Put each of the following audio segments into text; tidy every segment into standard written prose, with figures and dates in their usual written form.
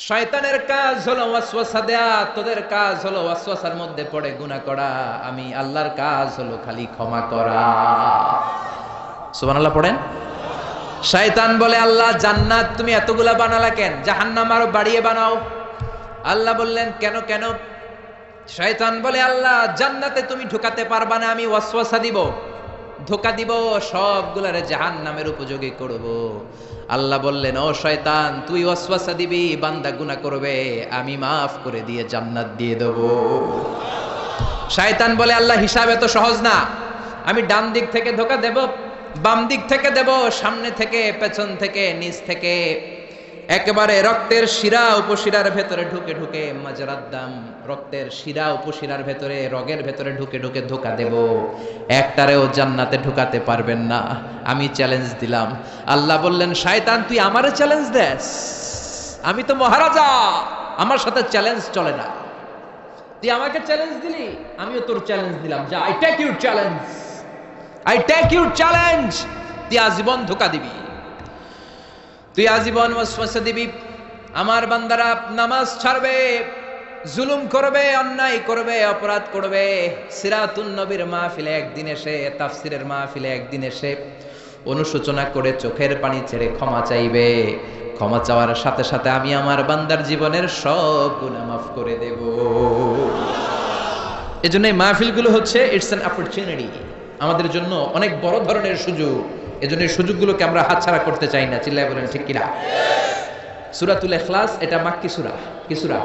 শয়তানের কাজ হলো ওয়াসওয়াসা দেয়া, তোদের কাজ হলো ওয়াসওয়াসার মধ্যে পড়ে গুনাহ করা। আমি আল্লাহর কাজ হলো খালি ক্ষমা করা। সুবহানাল্লাহ পড়েন। শয়তান বলে, আল্লাহ জান্নাত তুমি এতগুলা বানালা কেন, জাহান্নাম আরো বাড়িয়ে বানাও। আল্লাহ বললেন কেন কেন? শয়তান বলে, আল্লাহ জান্নাতে তুমি ঢুকাতে পারবা না, আমি ওয়াসওয়াসা দিব, ধোঁকা দিব, সবগুলারে জাহান্নামের উপযোগী করব। আল্লাহ বললেন, ও শয়তান তুই ওয়াসওয়াসা দিবি, বান্দা গুনাহ করবে, আমি মাফ করে দিয়ে জান্নাত দিয়ে দেব। শয়তান বলে, আল্লাহ হিসাব এত সহজ না, আমি ডান দিক থেকে ধোঁকা দেব, বাম দিক থেকে দেব, সামনে থেকে, পেছন থেকে, নিচ থেকে, একেবারে রক্তের শিরা উপশিরার ভেতরে ঢুকে ঢুকে, মাজরাদ্দাম রক্তের শিরা উপশিরার ভেতরে, রগের ভেতরে ঢুকে ঢুকে ধোঁকা দেব, একটারেও জান্নাতে ঢুকাতে পারবেন না। আমি চ্যালেঞ্জ দিলাম। আল্লাহ বললেন, শয়তান তুই আমারে চ্যালেঞ্জ দেস? আমি তো মহারাজা, আমার সাথে চ্যালেঞ্জ চলে না। তুই আমাকে চ্যালেঞ্জ দিলি, আমিও তোর চ্যালেঞ্জ দিলাম। যা, I take your challenge, I take your challenge. তুই আজীবন ধোঁকা দিবি, তুই আজীবন ওয়াসওয়াসা দিবি। আমার বান্দারা নামাজ ছাড়বে, জুলুম করবে, অন্যায় করবে, অপরাধ করবে। সিরাতুন নবীর মাহফিলে একদিন এসে, তাফসিরের মাহফিলে একদিন এসে অনুশোচনা করে চোখের পানি ছেড়ে ক্ষমা চাইবে। ক্ষমা চাওয়ার সাথে সাথে আমি আমার বান্দার জীবনের সব গুনাহ মাফ করে দেব। এজন্য এই মাহফিলগুলো হচ্ছে ইটস অ্যান অপরচুনিটি, আমাদের জন্য অনেক বড় ধরনের সুযোগ। এজন্য এই সুযোগগুলোকে আমরা হাতছাড়া করতে চাই না। চিল্লায় বলেন ঠিক কিনা? সূরাতুল ইখলাস এটা মাক্কি সূরা। কি সূরা?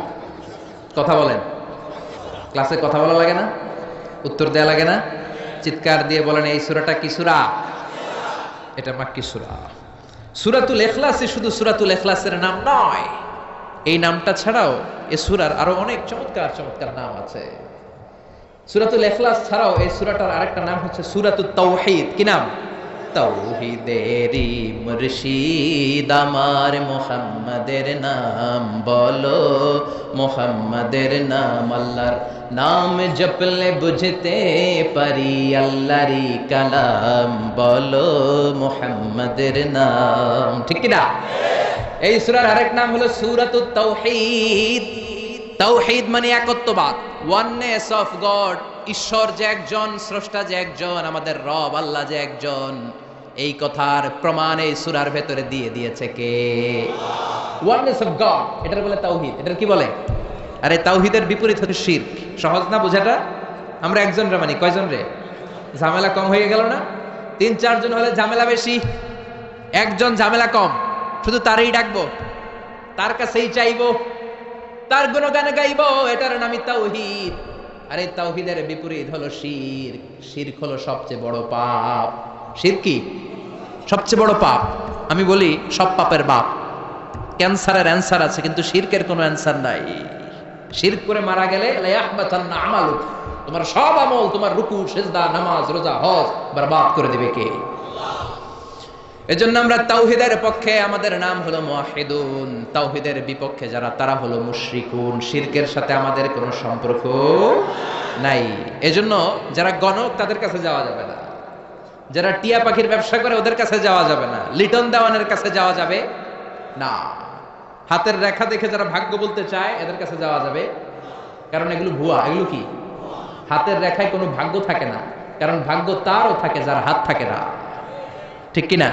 কথা বলেন। ক্লাসে কথা বলা লাগে না? উত্তর দেয়া লাগে না? চিৎকার দিয়ে বলেন, এই সূরাটা কি সূরা? এটা মাক্কি সূরা। সূরাতুল ইখলাসই শুধু সূরাতুল ইখলাসের নাম নয়, এই নামটা ছাড়াও এই সূরার আরো অনেক চমৎকার চমৎকার নাম আছে। সূরাতুল ইখলাস ছাড়াও এই সূরাটার আরেকটা নাম হচ্ছে সূরাতুত তাওহীদ। কি নাম? তাওহীদেরই মুর্শিদ আমার মুহাম্মাদের নাম বলো, মুহাম্মাদের নাম। আল্লাহর নাম জপলে বুঝতে পারি আল্লাহরই কালাম বলো, মুহাম্মাদের নাম। ঠিক কি না? এই সূরার আরেক নাম হলো সূরাতুত তাওহীদ। তাওহীদ মানে একত্ববাদ, ওয়াননেস অফ গড। ঈশ্বর যে একজন, স্রষ্টা যে একজন, আমাদের রব আল্লাহ যে একজন, এই কথার প্রমাণ এই সূরার ভেতরে দিয়ে দিয়েছে কে? ওয়াননেস অফ গড, এটার বলে তাওহীদ। এটার কি বলে? আরে তাওহীদের বিপরীত হচ্ছে শিরক। সহজ না বোঝাটা? আমরা একজন রে মানি, কয়জন রে? ঝামেলা কম হয়ে গেল না? ৩-৪ জন হলে ঝামেলা বেশি, একজন ঝামেলা কম। শুধু তারই ডাকবো, তার কাছেই চাইবো, তার গুণগান গাইবো, এটার নামই তাওহীদ। আর এই তাওহীদের বিপরীত হলো শিরক। শিরক হলো সবচেয়ে বড় পাপ। শিরক কি? সবচেয়ে বড় পাপ। আমি বলি সব পাপের বাপ। ক্যান্সারের অ্যান্সার আছে, কিন্তু শিরকের কোনো অ্যান্সার নাই। শিরক করে মারা গেলে লা ইয়াহবাতান্না আমালুক, তোমার সব আমল, তোমার রুকু, সিজদা, নামাজ, রোজা, হজ বরবাদ করে দেবে কে? এজন্য আমরা তাওহীদের পক্ষে, আমাদের নাম হলো মুওয়াহহিদুন। তাওহীদের বিপক্ষে যারা, তারা হলো মুশরিকুন। শিরকের সাথে আমাদের কোনো সম্পর্ক নাই। এজন্য যারা গণক, তাদের কাছে যাওয়া যাবে না। যারা টিয়া পাখির ব্যবসা করে, ওদের কাছে যাওয়া যাবে না। লিটন দেওয়ানের কাছে যাওয়া যাবে না। হাতের রেখা দেখে যারা ভাগ্য বলতে চায়, এদের কাছে যাওয়া যাবে, কারণ এগুলো ভুয়া। এগুলো কি? হাতের রেখায় কোনো ভাগ্য থাকে না, কারণ ভাগ্য তারও থাকে যার হাত থাকে না। ঠিক কিনা?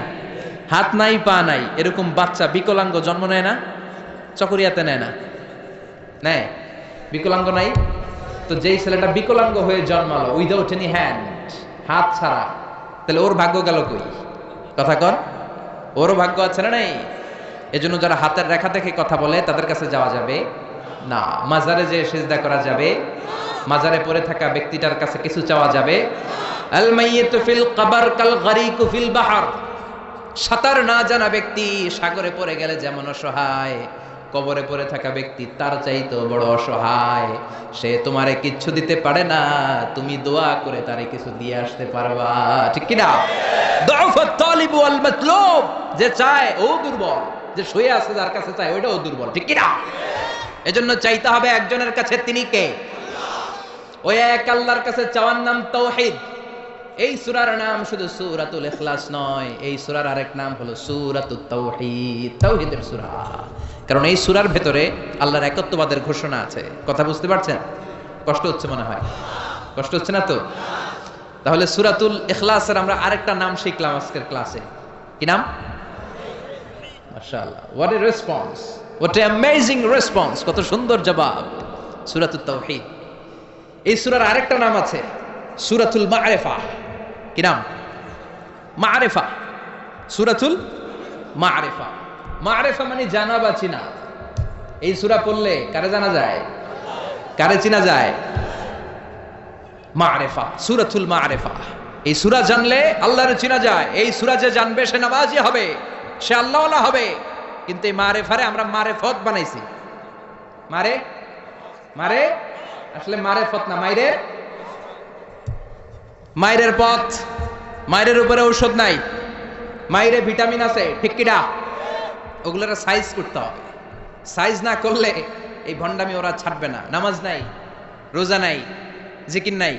হাত নাই, পা নাই, এরকম বাচ্চা বিকলাঙ্গ জন্ম নেয় না? চকরিয়াতে নেয় না? নেয়? বিকলাঙ্গ নাই তো, যেই ছেলেটা বিকলাঙ্গ হয়ে জন্মালো উইদাউট এনি হ্যান্ড, হাত ছাড়া, তাহলে ওর ভাগ্য গেল কই? কথা কর, ওরও ভাগ্য আছে না নাই? এজন্য যারা হাতের রেখা দেখে কথা বলে, তাদের কাছে যাওয়া যাবে না। মাজারে যে সিজদা করা যাবে, মাজারে পড়ে থাকা ব্যক্তিটার কাছে কিছু চাওয়া যাবে। আল মাইয়িতু ফিল কবর কাল গরিকু ফিল বাহর। সাঁতার না জানা ব্যক্তি সাগরে পড়ে গেলে যেমন অসহায়, কবরে পড়ে থাকা ব্যক্তি তার চাইতেও বড় অসহায়। সে তোমারে কিচ্ছু দিতে পারে না, তুমি দোয়া করে তারে কিছু দিয়ে আসতে পারবা। ঠিক কি না? দুআফাত তালিব ওয়াল মাতলুব, যে চায় ও দুর্বল, যে শুয়ে আছে যার কাছে চায় ওইটাও দুর্বল। ঠিক কি না? এজন্য চাইতে হবে একজনের কাছে, তিনি কে? ওই এক আল্লাহর কাছে চাওয়ার নাম তাওহীদ। এই সূরার নাম শুধু সূরাতুল ইখলাস নয়, এই সূরার আরেক নাম হলো সূরাতুত তাওহীদ, তাওহীদের সূরা। কারণ এই সূরার ভেতরে আল্লাহর একত্ববাদের ঘোষণা আছে। কথা বুঝতে পারছেন? কষ্ট হচ্ছে মনে হয়, কষ্ট হচ্ছে না তো? তাহলে সূরাতুল ইখলাসের আমরা আরেকটা নাম শিখলাম আজকের ক্লাসে। কি নাম? মাশাআল্লাহ, what a response, what a amazing response, কত সুন্দর জবাব। সূরাতুত তাওহীদ। এই সূরার আরেকটা নাম আছে সূরাতুল মা'রিফা। কি নাম? মা'রিফা, সূরাতুল মা'রিফা। মা'রিফা মানে জানা বা চিনা। এই সূরা পড়লে কারে জানা যায়, কারে চিনা যায়? মা'রিফা, সূরাতুল মা'রিফা। এই সূরা জানলে আল্লাহরে চিনা যায়। এই সূরা যে জানবে সে নামাজি হবে, সে আল্লাহওয়ালা হবে। কিন্তু এই মা'রিফারে আমরা মারেফত বানাইছি। মারে মারে আসলে মারেফত না, মাইরের, মাইরের পথ। মাইরের উপরে ঔষধ নাই, মাইরে ভিটামিন আছে, ঠিক কিনা? ওগুলোর সাইজ করতে হবে। সাইজ না করলে এই ভণ্ডামি ওরা ছাড়বে না। নামাজ নাই, রোজা নাই, জিকির নাই,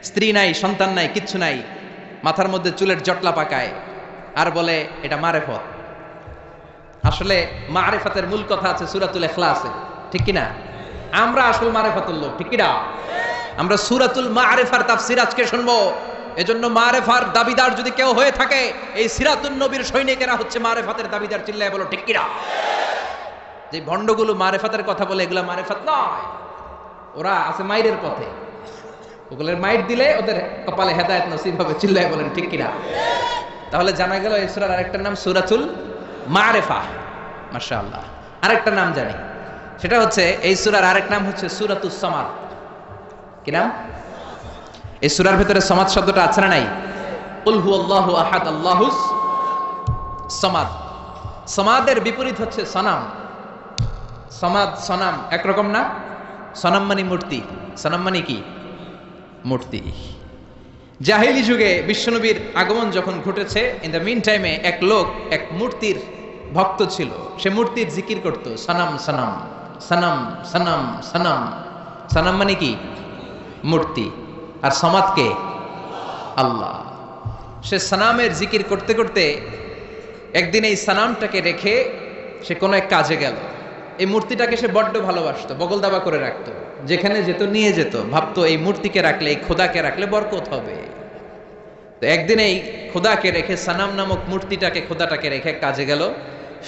স্ত্রী নাই, সন্তান নাই, কিচ্ছু নাই, মাথার মধ্যে চুলের জটলা পাকায় আর বলে এটা মারেফত। আসলে মারেফাতের মূল কথা আছে সূরাতুল ইখলাসে, ঠিক কিনা? আমরা আসল মারেফাতুল লোক, ঠিক কিনা? আমরা সূরাতুল মা'রিফার তাফসীর আজকে শুনবো। এজন্য মারেফার দাবিদার যদি কেউ হয়ে থাকে, এই সিরাতুন নবীর সৈনিকেরা হচ্ছে মারেফাতের দাবিদার। চিল্লায় বলো ঠিক কিনা? যে ভণ্ডগুলো মারেফাতের কথা বলে, এগুলা মারেফাত নয়, ওরা আছে মাইরের পথে। ওগুলোর মাইর দিলে ওদের কপালে হেদায়েত নসিব হবে। চিল্লায় বলেন ঠিক কিনা? তাহলে জানা গেল এই সূরার আরেকটা নাম সূরাতুল মা'রিফা। মাশাআল্লাহ। আরেকটা নাম জানি, সেটা হচ্ছে এই সূরার আরেক নাম হচ্ছে সূরাতুস সামাদ। কি নাম? এই সূরার ভিতরে সামাদ শব্দটা আছে না নাই? কুল হুয়াল্লাহু আহাদ আল্লাহুস সামাদ। সামাদের বিপরীত হচ্ছে সনাম। সামাদ সনাম একরকম না। সনাম মানে মূর্তি, সনাম মানে কি? মূর্তি। জাহেলি যুগে বিশ্বনবীর আগমন যখন ঘটেছে, ইন দ্য মিন টাইমে এক লোক এক মূর্তির ভক্ত ছিল। সে মূর্তির জিকির করত, সনাম সনাম সনাম সনাম সনাম। সনাম মানে কি? মূর্তি। আর সমাদ কে? আল্লাহ। সে সনামের জিকির করতে করতে একদিন এই সনামটাকে রেখে সে কোনো এক কাজে গেল। এই মূর্তিটাকে সে বড্ড ভালোবাসতো, বগল দাবা করে রাখতো, যেখানে যেত নিয়ে যেত। ভাবতো এই মূর্তিকে রাখলে, এই খোদাকে রাখলে বরকত হবে। তো একদিন এই খোদাকে রেখে, সনাম নামক মূর্তিটাকে, খোদাটাকে রেখে কাজে গেল।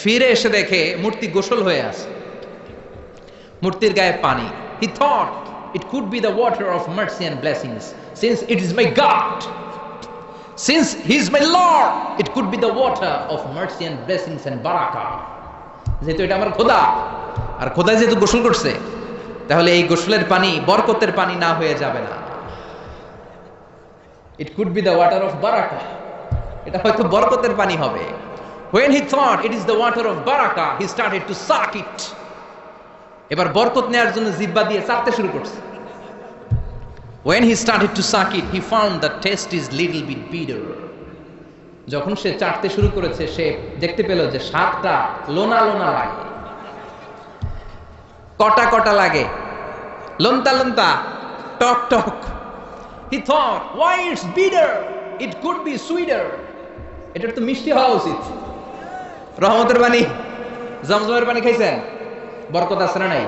ফিরে এসে দেখে মূর্তি গোসল হয়ে আছে, মূর্তির গায়ে পানি। He thought it could be the water of mercy and blessings, since it is my God, since he is my Lord, it could be the water of mercy and blessings and barakah. যেহেতু এটা আমার খোদা, আর খোদা যেহেতু গোসল করছে, তাহলে এই গোসলের পানি বরকতের পানি না হয়ে যাবে না। It could be the water of barakah, এটা হয়তো বরকতের পানি হবে। When he thought it is the water of barakah, he started to suck it. এবার বরকত নেওয়ার জন্য জিহ্বা দিয়ে চাটতে শুরু করছে। When he started to suck it, he found the taste is little bit bitter. যখন সে চাটতে শুরু করেছে, সে দেখতে পেল যে স্বাদটা লোনা লোনা লাগে, কটা কটা লাগে, লন্তা লন্তা, টক টক। He thought, why it's bitter? It could be sweeter. এটা তো মিষ্টি হওয়া উচিত। রহমতের পানি, জমজমের পানি খাইছেন? বরকত আছে না নাই?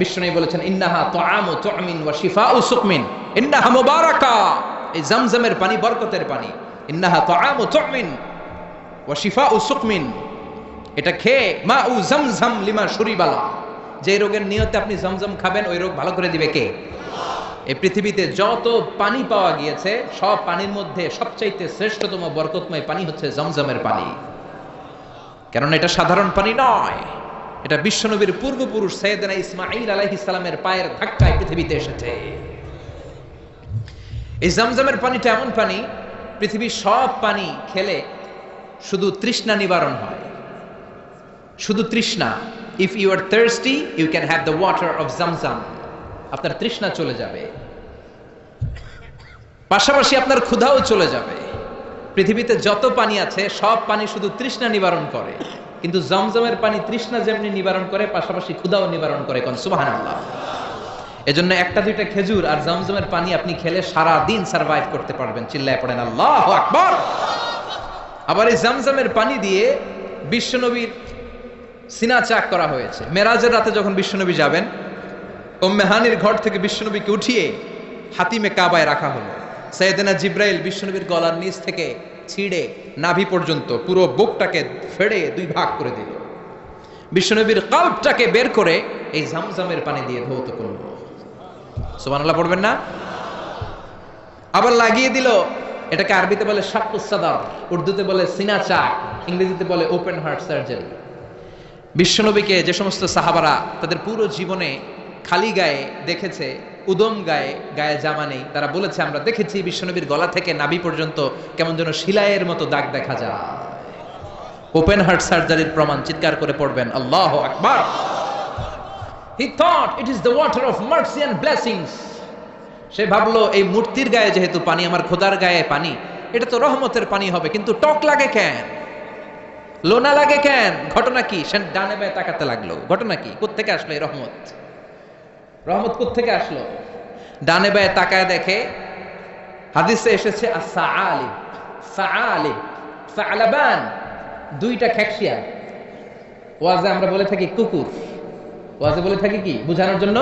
বিশ্বনবী বলেছেন, ইন্নাহা তুআমু তুমিন ওয়া শিফাউ সুকমিন, ইন্নাহা মুবারাকা। এই জমজমের পানি বরকতের পানি। ইন্নাহা তুআমু তুমিন ওয়া শিফাউ সুকমিন, এটা খেয়ে মাউ জমজম লিমা শুরিবালা। যে রোগের নিয়তে আপনি জমজম খাবেন, ওই রোগ ভালো করে দিবে কে? এই পৃথিবীতে যত পানি পাওয়া গিয়েছে, সব পানির মধ্যে সবচাইতে শ্রেষ্ঠতম বরকতময় পানি হচ্ছে জমজমের পানি। কারণ এটা সাধারণ পানি নয়, এটা বিশ্বনবীর পূর্বপুরুষ সাইয়েদনা ইসমাঈল আলাইহিস সালামের পায়ের ধাক্কায় পৃথিবীতে এসেছে। এই জমজমের পানিটা এমন পানি, পৃথিবীর সব পানি খেলে শুধু তৃষ্ণা নিবারণ হয়, শুধু তৃষ্ণা। If you are thirsty, you can have the water of Zamzam. আপনার তৃষ্ণা চলে যাবে, পাশাপাশি আপনার ক্ষুধাও চলে যাবে। পৃথিবীতে যত পানি আছে, সব পানি শুধু তৃষ্ণা নিবারণ করে, কিন্তু জমজমের পানি তৃষ্ণা যেমনি নিবারণ করে, পাশাপাশি ক্ষুধাও নিবারণ করে। কোন সুবহানাল্লাহ। এজন্য একটা দুইটা খেজুর আর জমজমের পানি আপনি খেলে সারা দিন সার্ভাইভ করতে পারবেন। চিল্লায় পড়েন আল্লাহু আকবার। আবার এই জমজমের পানি দিয়ে বিশ্বনবীর সিনা চাক করা হয়েছে। মেরাজের রাতে যখন বিশ্বনবী যাবেন, উম্মে হানির ঘর থেকে বিশ্বনবীকে উঠিয়ে হাতিমে কাবায় রাখা হলো। সাইয়েদনা জিব্রাইল বিশ্বনবীর গলার নিচ থেকে ছিঁড়ে নাভি পর্যন্ত পুরো বুকটাকে ফেড়ে দুই ভাগ করে দিল। বিশ্বনবীর কাল্বটাকে বের করে এই জামজামের পানি দিয়ে ধৌত করল। সুবহানাল্লাহ পড়বেন না? আবার লাগিয়ে দিল, এটাকে আরবিতে বলে শাক্কুস সাদর, উর্দুতে বলে সিনা চাক, ইংরেজিতে বলে ওপেন হার্ট সার্জারি। বিশ্বনবীকে যে সমস্ত সাহাবারা তাদের পুরো জীবনে খালি গায়ে দেখেছে, উদম গায়ে, গায়ে জামা নেই, তারা বলেছে আমরা দেখেছি বিশ্বনবীর গলা থেকে নাভি পর্যন্ত কেমন যেন শিলায়ের মতো দাগ দেখা যায়। ওপেন হার্ট সার্জারির প্রমাণ চিৎকার করে পড়বেন আল্লাহু আকবার। He thought it is the water of mercy and blessings. সে ভাবলো এই মূর্তির গায়ে যেহেতু পানি, আমার খোদার গায়ে পানি, এটা তো রহমতের পানি হবে, কিন্তু টক লাগে কেন, লোনা লাগে কেন? ঘটনা কি? সে ডানে বায়ে তাকাতে লাগলো, ঘটনা কি, কোত্থেকে আসলো এই রহমত? রহমত কোত্থেকে আসলো? ডানে বায়ে তাকায় দেখে হাদিসে এসেছে as-sa'alib, sa'alib, sa'laban, দুইটা খেকশিয়াল। ওয়াজে আমরা বলে থাকি কুকুর, ওয়াজে বলে থাকি কি বোঝানোর জন্য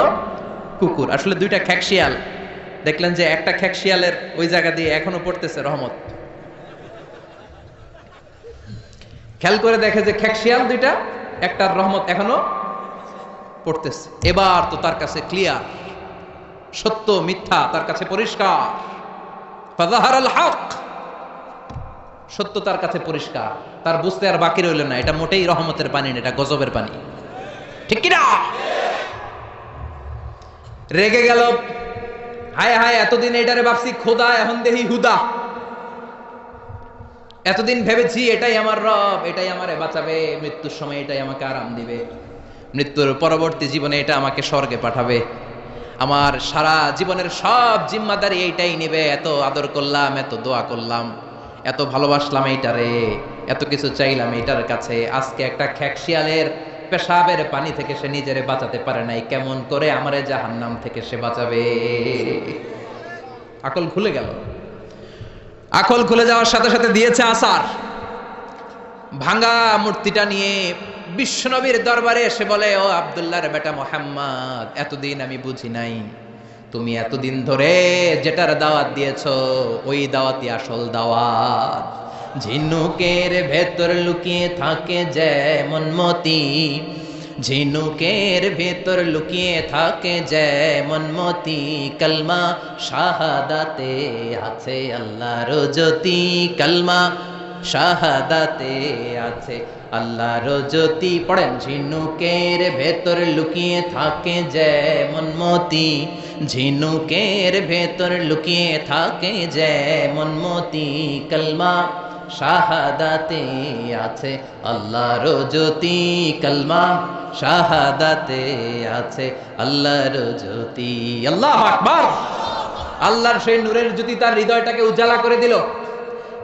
কুকুর, আসলে দুইটা খেকশিয়াল। দেখলেন যে একটা খেকশিয়ালের ওই জায়গা দিয়ে এখনো পড়তেছে রহমত। খেয়াল করে দেখে যে খেকশিয়াল দুইটা, একটার রহমত এখনো পড়তেছে। এবার তো তার কাছে ক্লিয়ার, সত্য মিথ্যা তার কাছে পরিষ্কার। ফাযাহারাল হক, সত্য তার কাছে পরিষ্কার, তার বুঝতে আর বাকি রইল না এটা মোটেই রহমতের পানি না, এটা গজবের পানি। ঠিক কি না? রেগে গেল, হায় হায়, এতদিন এটারে ভাবছি খোদা, এখন দেখি হুদা। এতদিন ভেবেছি এটাই আমার রব, এটাই আমারে বাঁচাবে, মৃত্যুর সময় এটাই আমাকে আরাম দিবে, মৃত্যুর পরবর্তী জীবনে এটা আমাকে স্বর্গে পাঠাবে, আমার সারা জীবনের সব জিম্মাদারি এইটাই নেবে। এত আদর করলাম, এত দোয়া করলাম, এত ভালোবাসলাম এইটারে, এত কিছু চাইলাম এইটার কাছে, আজকে একটা খেকশিয়ালের পেশাবের পানি থেকে সে নিজেরে বাঁচাতে পারে নাই, কেমন করে আমারে জাহান্নাম থেকে সে বাঁচাবে? আকল খুলে গেল। আকল খুলে যাওয়ার সাথে সাথে দিয়েছে আসার। ভাঙা মূর্তিটা নিয়ে বিশ্বনবীর দরবারে এসে বলে, ও আব্দুল্লাহর বেটা মুহাম্মদ, এতদিন আমি বুঝি নাই তুমি এতদিন ধরে যেটার দাওয়াত দিয়েছো ওই দাওয়াতই আসল দাওয়াত। ঝিনুকের ভেতর লুকিয়ে থাকে যেমন মতি, ঝিনুকের ভেতর লুকিয়ে থাকে যেমন মতি, কলমা শাহাদাতে আছে আল্লাহর জ্যোতি, কলমা শাহাদাতে আছে আল্লাহর জ্যোতি। পড়েন, ঝিনুকের ভেতর লুকিয়ে থাকে যেমন মতি, ঝিনুকের ভেতর লুকিয়ে থাকে যেমন মতি, কলমা শাহাদাতে আছে আল্লাহর জ্যোতি, কলমা শাহাদাতে আছে আল্লাহর জ্যোতি। আল্লাহু আকবার। আল্লাহর সেই নূরের জ্যোতি তার হৃদয়টাকে উজালা করে দিল।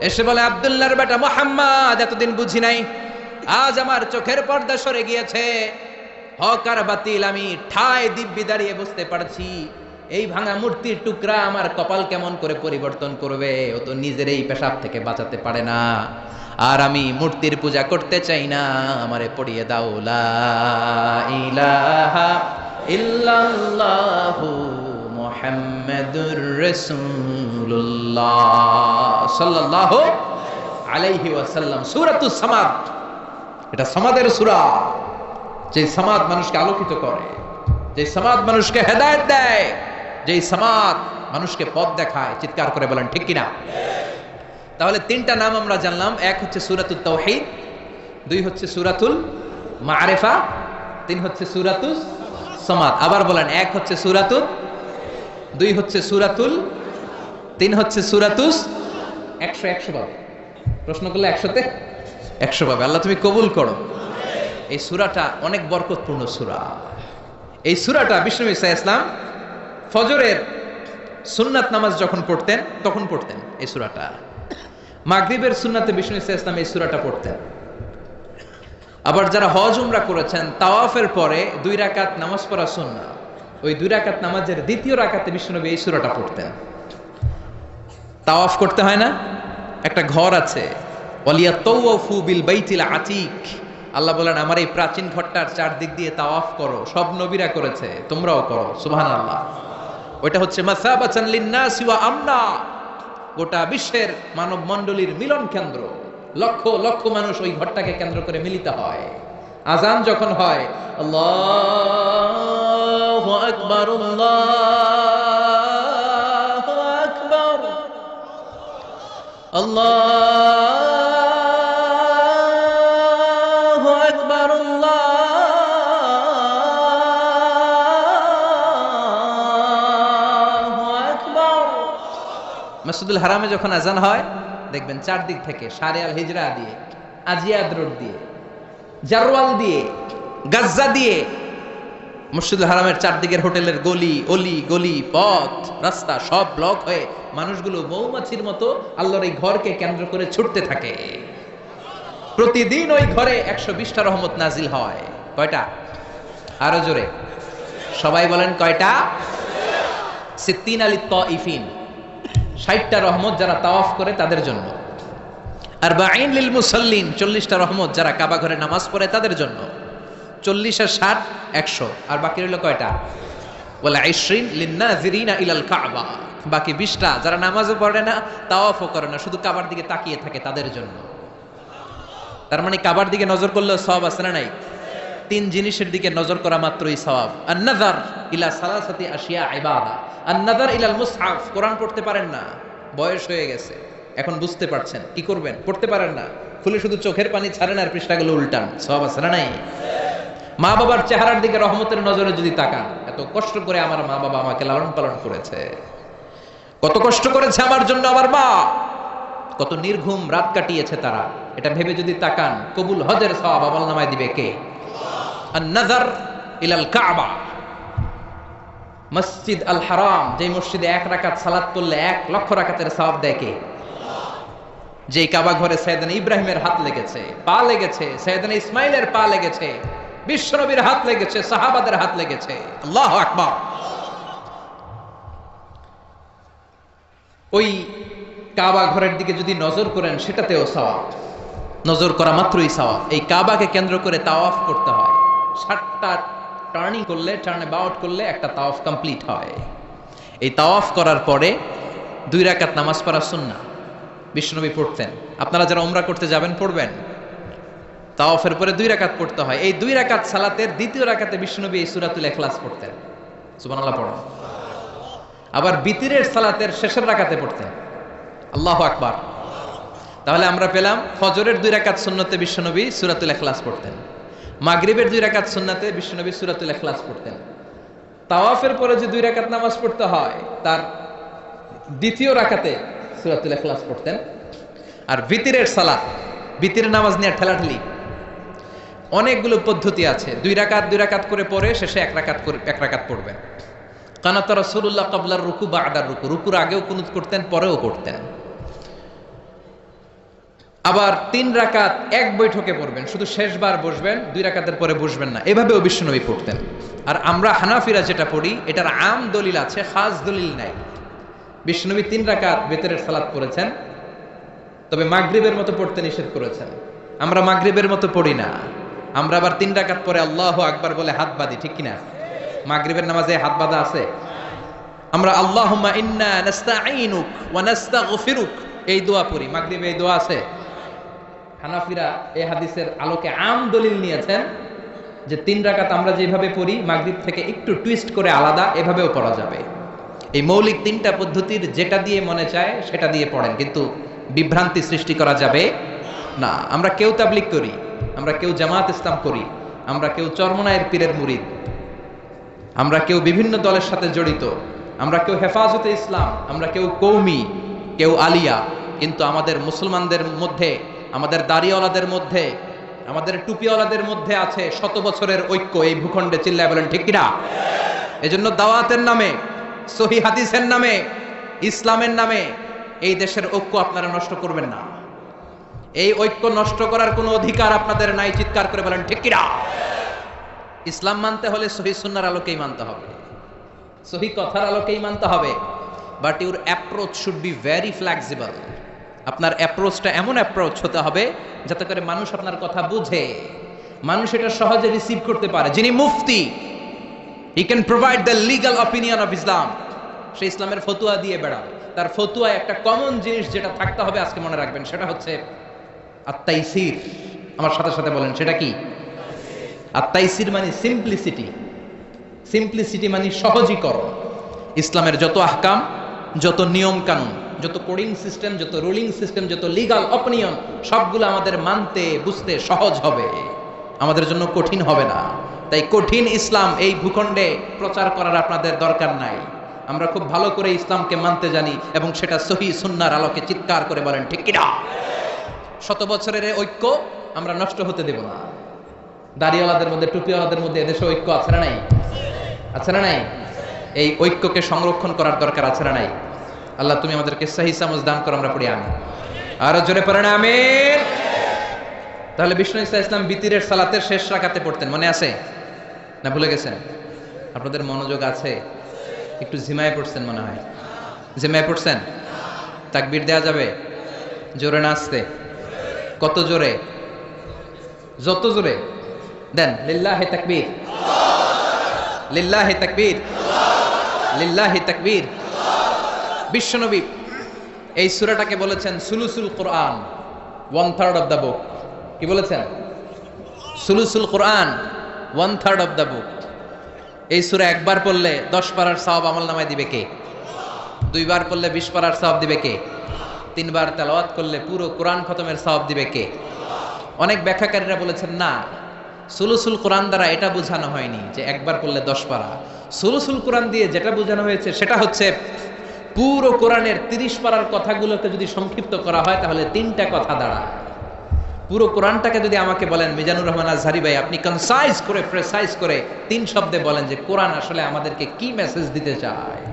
এসে বলে, আব্দুল্লাহর বেটা মুহাম্মদ, এতদিন বুঝি নাই, আজ আমার চোখের পর্দা সরে গিয়েছে, হক আর বাতিল আমি ঠায় দিব্যি দাঁড়িয়ে বুঝতে পারছি। এই ভাঙা মূর্তির টুকরা আমার কপাল কেমন করে পরিবর্তন করবে, ও তো নিজের এই পেশাব থেকে বাঁচাতে পারে না। আর আমি মূর্তির পূজা করতে চাই না, আমারে পড়িয়ে দাও লা ইলাহা ইল্লাল্লাহু মুহাম্মাদুর রাসূলুল্লাহ সাল্লাল্লাহু আলাইহি ওয়াসাল্লাম। সূরাতুস সামাদ, এটা সামাদের সূরা, যে সামাদ মানুষকে আলোকিত করে, যে সামাদ মানুষকে হেদায়েত দেয়, যে সামাদ মানুষকে পথ দেখায়। চিৎকার করে বলেন ঠিক কিনা? তাহলে তিনটা নাম আমরা জানলাম, এক হচ্ছে সূরাতুত তাওহীদ, দুই হচ্ছে সূরাতুল মাআরিফা, তিন হচ্ছে সূরাতুস সামাদ। আবার বলেন, এক হচ্ছে সূরাতুত, দুই হচ্ছে সূরাতুল, তিন হচ্ছে সূরাতুস। 100 পাবে, প্রশ্ন করলে 100তে 100 পাবে। আল্লাহ তুমি কবুল করো। এই সূরাটা অনেক বরকতপূর্ণ সূরা। এই সূরাটা বিষ্ণু ঈসা ইসলাম ফজরের সুন্নাত নামাজ যখন পড়তেন তখন পড়তেন এই সূরাটা। মাগরিবের সুন্নাতে বিষ্ণু ঈসা ইসলাম এই সূরাটা পড়তেন। আবার যারা হজ উমরা করেছেন, তাওয়াফের পরে 2 রাকাত নামাজ পড়া সুন্নাহ, ওই 2 রাকাত নামাজের দ্বিতীয় রাকাতে বিষ্ণুনবী এই সূরাটা পড়তেন। তাওয়াফ করতে হয় না, একটা ঘর আছে, ওয়ালিয়াতাওয়াফু বিল বাইতিল আতীক, আল্লাহ বলেন আমার এই প্রাচীন ঘরটার চারদিক দিয়ে তাওয়াফ করো, সব নবীরা করেছে, তোমরাও করো। সুবহানাল্লাহ। ওইটা হচ্ছে মাসাবাতান লিন-নাসি ওয়া আমনা, গোটা বিশ্বের মানব মণ্ডলীর মিলন কেন্দ্র। লক্ষ লক্ষ মানুষ ওই ঘরটাকে কেন্দ্র করে মিলিত হয়। আজান যখন হয় আল্লাহু আকবার আল্লাহু আকবার আল্লাহু আকবার আল্লাহু আকবার। মসজিদুল হারামে যখন আজান হয় দেখবেন চারদিক থেকে শারে আল হিজরা দিয়ে, আজিয়াদ রোড দিয়ে, জারওয়াল দিয়ে, গাজ্জা দিয়ে, মসজিদুল হারামের চারদিকের হোটেলের গলি অলি গলি পথ রাস্তা সব ব্লক হয়ে মানুষগুলো মৌমাছির মতো আল্লাহর এই ঘরকে কেন্দ্র করে ছুটতে থাকে। প্রতিদিন ওই ঘরে 120টা রহমত নাজিল হয়। কয়টা? আরো জোরে সবাই বলেন কয়টা? 60 লিত তাইফিন, 60টা রহমত যারা তাওয়াফ করে তাদের জন্য। আর 40 লিল মুসাল্লিন, 40টা রহমত যারা কাবা ঘরে নামাজ পড়ে তাদের জন্য। 40 আর 60 100, আর বাকি রইল কয়টা? ওয়ালা 20 লিন-নাযিরিনা ইলাল কাবা, বাকি 20টা যারা নামাজও পড়ে না তাওয়াফও করে না, শুধু কাবার দিকে তাকিয়ে থাকে তাদের জন্য। তার মানে কাবার দিকে নজর করলে সওয়াব আছে না নাই? 3 জিনিসের দিকে নজর করা মাত্রই সওয়াব। আন-নাযার ইলা সালাসাতি আশিয়া ইবাদা, আন-নাযার ইলাল মুসহাফ, কোরআন পড়তে পারেন না, বয়স হয়ে গেছে, এখন বুঝতে পারছেন, কি করবেন? পড়তে পারেন না, খুলে শুধু চোখের পানি ছাড়েন আর পৃষ্ঠাগুলো উল্টান, সওয়াব আছে না নাই? মা বাবার চেহারার দিকে রহমতের নজরে যদি তাকান, এত কষ্ট করে আমার মা বাবা আমাকে লালন পালন করেছে, কত কষ্ট করেছে আমার জন্য আমার মা, কত নির্ঘুম রাত কাটিয়েছে তারা, এটা ভেবে যদি তাকান, কবুল হজের সওয়াব আমলনামায় দিবে কে? আন-নাযার ইলাল কাবা, মসজিদ আল হারাম, যে মসজিদে 1 রাকাত সালাত পড়লে 1 লক্ষ রাকাতের সওয়াব দেয় কে? যে কাবা ঘরে সাইয়েদনা ইব্রাহিমের হাত লেগেছে, পা লেগেছে, সাইয়েদনা ইসমাইলের পা লেগেছে, বিশ্বনবীর হাত লেগেছে, সাহাবাদের হাত লেগেছে। আল্লাহু আকবার। ওই কাবা ঘরের দিকে যদি নজর করেন সেটাতেও সওয়াব, নজর করা মাত্রই সওয়াব। এই কাবাকে কেন্দ্র করে তাওয়াফ করতে হয়, 7টা টার্নিং করলে, টার্ন অ্যাবাউট করলে একটা তাওয়াফ কমপ্লিট হয়। এই তাওয়াফ করার পরে 2 রাকাত নামাজ পড়া সুন্নাহ, বিশ্বনবী পড়তেন। আপনারা যারা উমরা করতে যাবেন পড়বেন, তাওয়াফের পরে 2 রাকাত পড়তে হয়। এই 2 রাকাত সালাতের দ্বিতীয় রাকাতে বিশ্বনবী এই সূরাতুল ইখলাস পড়তেন। সুবহানাল্লাহ পড়েন। আবার বিতিরের সালাতের শেষের রাকাতে পড়তেন। আল্লাহু আকবার। তাহলে আমরা পেলাম ফজরের 2 রাকাত সুন্নতে বিশ্বনবী সূরাতুল ইখলাস পড়তেন, মাগরিবের 2 রাকাত সুন্নতে বিশ্বনবী সূরাতুল ইখলাস পড়তেন। তাওয়াফের পরে যে 2 রাকাত নামাজ পড়তে হয় তার দ্বিতীয় রাকাতে সূরাতুল ইখলাস পড়তেন। আর বিতিরের সালাত, বিতিরের নামাজ নিয়ে ঠেলাঠেলি, অনেকগুলো পদ্ধতি আছে। 2 রাকাত করে পড়ে শেষে 1 রাকাত পড়বেন। কানাত রাসূলুল্লাহ ক্বাবলার রুকু বা'দার রুকু, রুকুর আগেও কুনুত করতেন, পরেও করতেন। আবার 3 রাকাত এক বৈঠকে পড়বেন, শুধু শেষবার বসবেন, 2 রাকাতের পরে বসবেন না, এভাবেও বিশ্বনবী পড়তেন। আর আমরা হানাফিরা যেটা পড়ি এটার আম দলিল আছে, খাস দলিল নাই। বিশ্বনবী 3 রাকাত বিতরের সালাত পড়েছেন, তবে মাগরিবের মতো পড়তে নিষেধ করেছেন। আমরা মাগরিবের মতো পড়ি না, আমরা আবার 3 রাকাত পরে আল্লাহু আকবার বলে হাত বাঁধি, ঠিক কিনা? মাগরিবের নামাজে হাত বাঁধা আছে? আমরা আল্লাহুম্মা ইন্না নাস্তাঈনুক ওয়া নাস্তাগফিরুক এই দোয়া পড়ি, মাগরিবে এই দোয়া আছে? হানাফিরা এই হাদিসের আলোকে আম দলিল নিয়েছেন যে 3 রাকাত আমরা যেভাবে পড়ি মাগরিব থেকে একটু টুইস্ট করে আলাদা, এভাবেও পড়া যাবে। এই মৌলিক 3টা পদ্ধতির যেটা দিয়ে মনে চায় সেটা দিয়ে পড়েন, কিন্তু বিভ্রান্তি সৃষ্টি করা যাবে না। আমরা কেউ তাবলীগ করি, আমরা কেউ জামাত ইসলাম করি, আমরা কেউ চরমনায়ের পীরের মুরিদ, আমরা কেউ বিভিন্ন দলের সাথে জড়িত, আমরা কেউ হেফাজতে ইসলাম, আমরা কেউ কৌমি, কেউ আলিয়া, কিন্তু আমাদের মুসলমানদের মধ্যে, আমাদের দাড়িওয়ালাদের মধ্যে, আমাদের টুপিওয়ালাদের মধ্যে আছে 100 বছরের ঐক্য এই ভূখণ্ডে। চিল্লায় বলেন ঠিক কিনা? এজন্য দাওয়াতের নামে, সহিহ হাদিসের নামে, ইসলামের নামে এই দেশের ঐক্য আপনারা নষ্ট করবেন না। এই ঐক্য নষ্ট করার কোনো অধিকার আপনাদের নাই। চিৎকার করে বলেন ঠিক কিনা? ইসলাম মানতে হলে সহিহ সুন্নাহর আলোকেই মানতে হবে, সহিহ কথার আলোকেই মানতে হবে। But your approach should be very flexible. আপনার অ্যাপ্রোচটা এমন অ্যাপ্রোচ হতে হবে যাতে করে মানুষ আপনার কথা বুঝে। মানুষ এটা সহজে রিসিভ করতে পারে। যিনি মুফতি, he can provide the legal opinion of Islam, সে ইসলামের ফতুয়া দিয়ে বেড়াবে। তার ফতুয়ায় একটা কমন জিনিস যেটা থাকতে হবে, আজকে মনে রাখবেন, সেটা হচ্ছে আত-তাইসির। আমার সাথে সাথে বলেন, সেটা কি? আত-তাইসির মানে সিম্পলিসিটি। সিম্পলিসিটি মানে সহজীকরণ। ইসলামের যত আহকাম, যত নিয়ম কানুন, যত কোডিং সিস্টেম, যত রুলিং সিস্টেম, যত লিগাল অপিনিয়ন, সবগুলো আমাদের মানতে বুঝতে সহজ হবে, আমাদের জন্য কঠিন হবে না। তাই কঠিন ইসলাম এই ভূখণ্ডে প্রচার করার আপনাদের দরকার নাই। আমরা খুব ভালো করে ইসলামকে মানতে জানি এবং সেটা সহিহ সুন্নাহর আলোকে চিৎকার করে বলেন ঠিক কিনা। শত বছরের ঐক্য আমরা নষ্ট হতে দেব না। দাড়িওয়ালাদের মধ্যে, টুপিওয়ালাদের মধ্যে এদেশে ঐক্য আছে না নাই? আছে না নাই? এই ঐক্যকে সংরক্ষণ করার দরকার আছে না নাই? আল্লাহ তুমি আমাদেরকে সহিহ সমঝ দান করো, আমরা পড়ি আমিন। আরো জোরে পড়েন আমিন। তাহলে বিষ্ণু ইসা ইসলাম বিতিরের সালাতের শেষ রাকাতে পড়তেন, মনে আছে না ভুলে গেছেন? আপনাদের মনোযোগ আছে? একটু ঝিমায় পড়ছেন মনে হয়। ঝিমায় পড়ছেন? তাকবীর দেয়া যাবে? জোরে না আসতে? কত জোরে? যত জোরে দেন। লিল্লাহি তাকবীর, লিল্লাহি তাকবীর, লিল্লাহি তাকবীর। বিশ্বনবী এই সূরাটাকে বলেছেন সুলুসুল কোরআন, 1/3 অফ দ্য বুক। কি বলেছেন? সুলুসুল কোরআন, 1/3 অফ দ্য বুক। এই সূরা একবার পড়লে 10 পারার সওয়াব আমলনামায় দিবে কে? 2 বার পড়লে 20 পারার সওয়াব দিবে কে? 3 বার তেলাওয়াত করলে পুরো কোরআন খতমের সওয়াব দিবে কে? অনেক ব্যাখ্যাকারীরা বলেছেন না, সুলুসুল কোরআন দ্বারা এটা বোঝানো হয়নি যে একবার পড়লে 10 পারা। সুলুসুল কোরআন দিয়ে যেটা বোঝানো হয়েছে সেটা হচ্ছে পুরো কোরআনের 30 পারার কথাগুলোকে যদি সংক্ষিপ্ত করা হয় তাহলে 3টা কথা দাঁড়ায়। পুরো কোরআনটাকে যদি আমাকে বলেন মিজানুর রহমান আজহারি ভাই, আপনি কনসাইজ করে, প্রেসাইজ করে 3 শব্দে বলেন যে কোরআন আসলে আমাদেরকে কি মেসেজ দিতে চায়,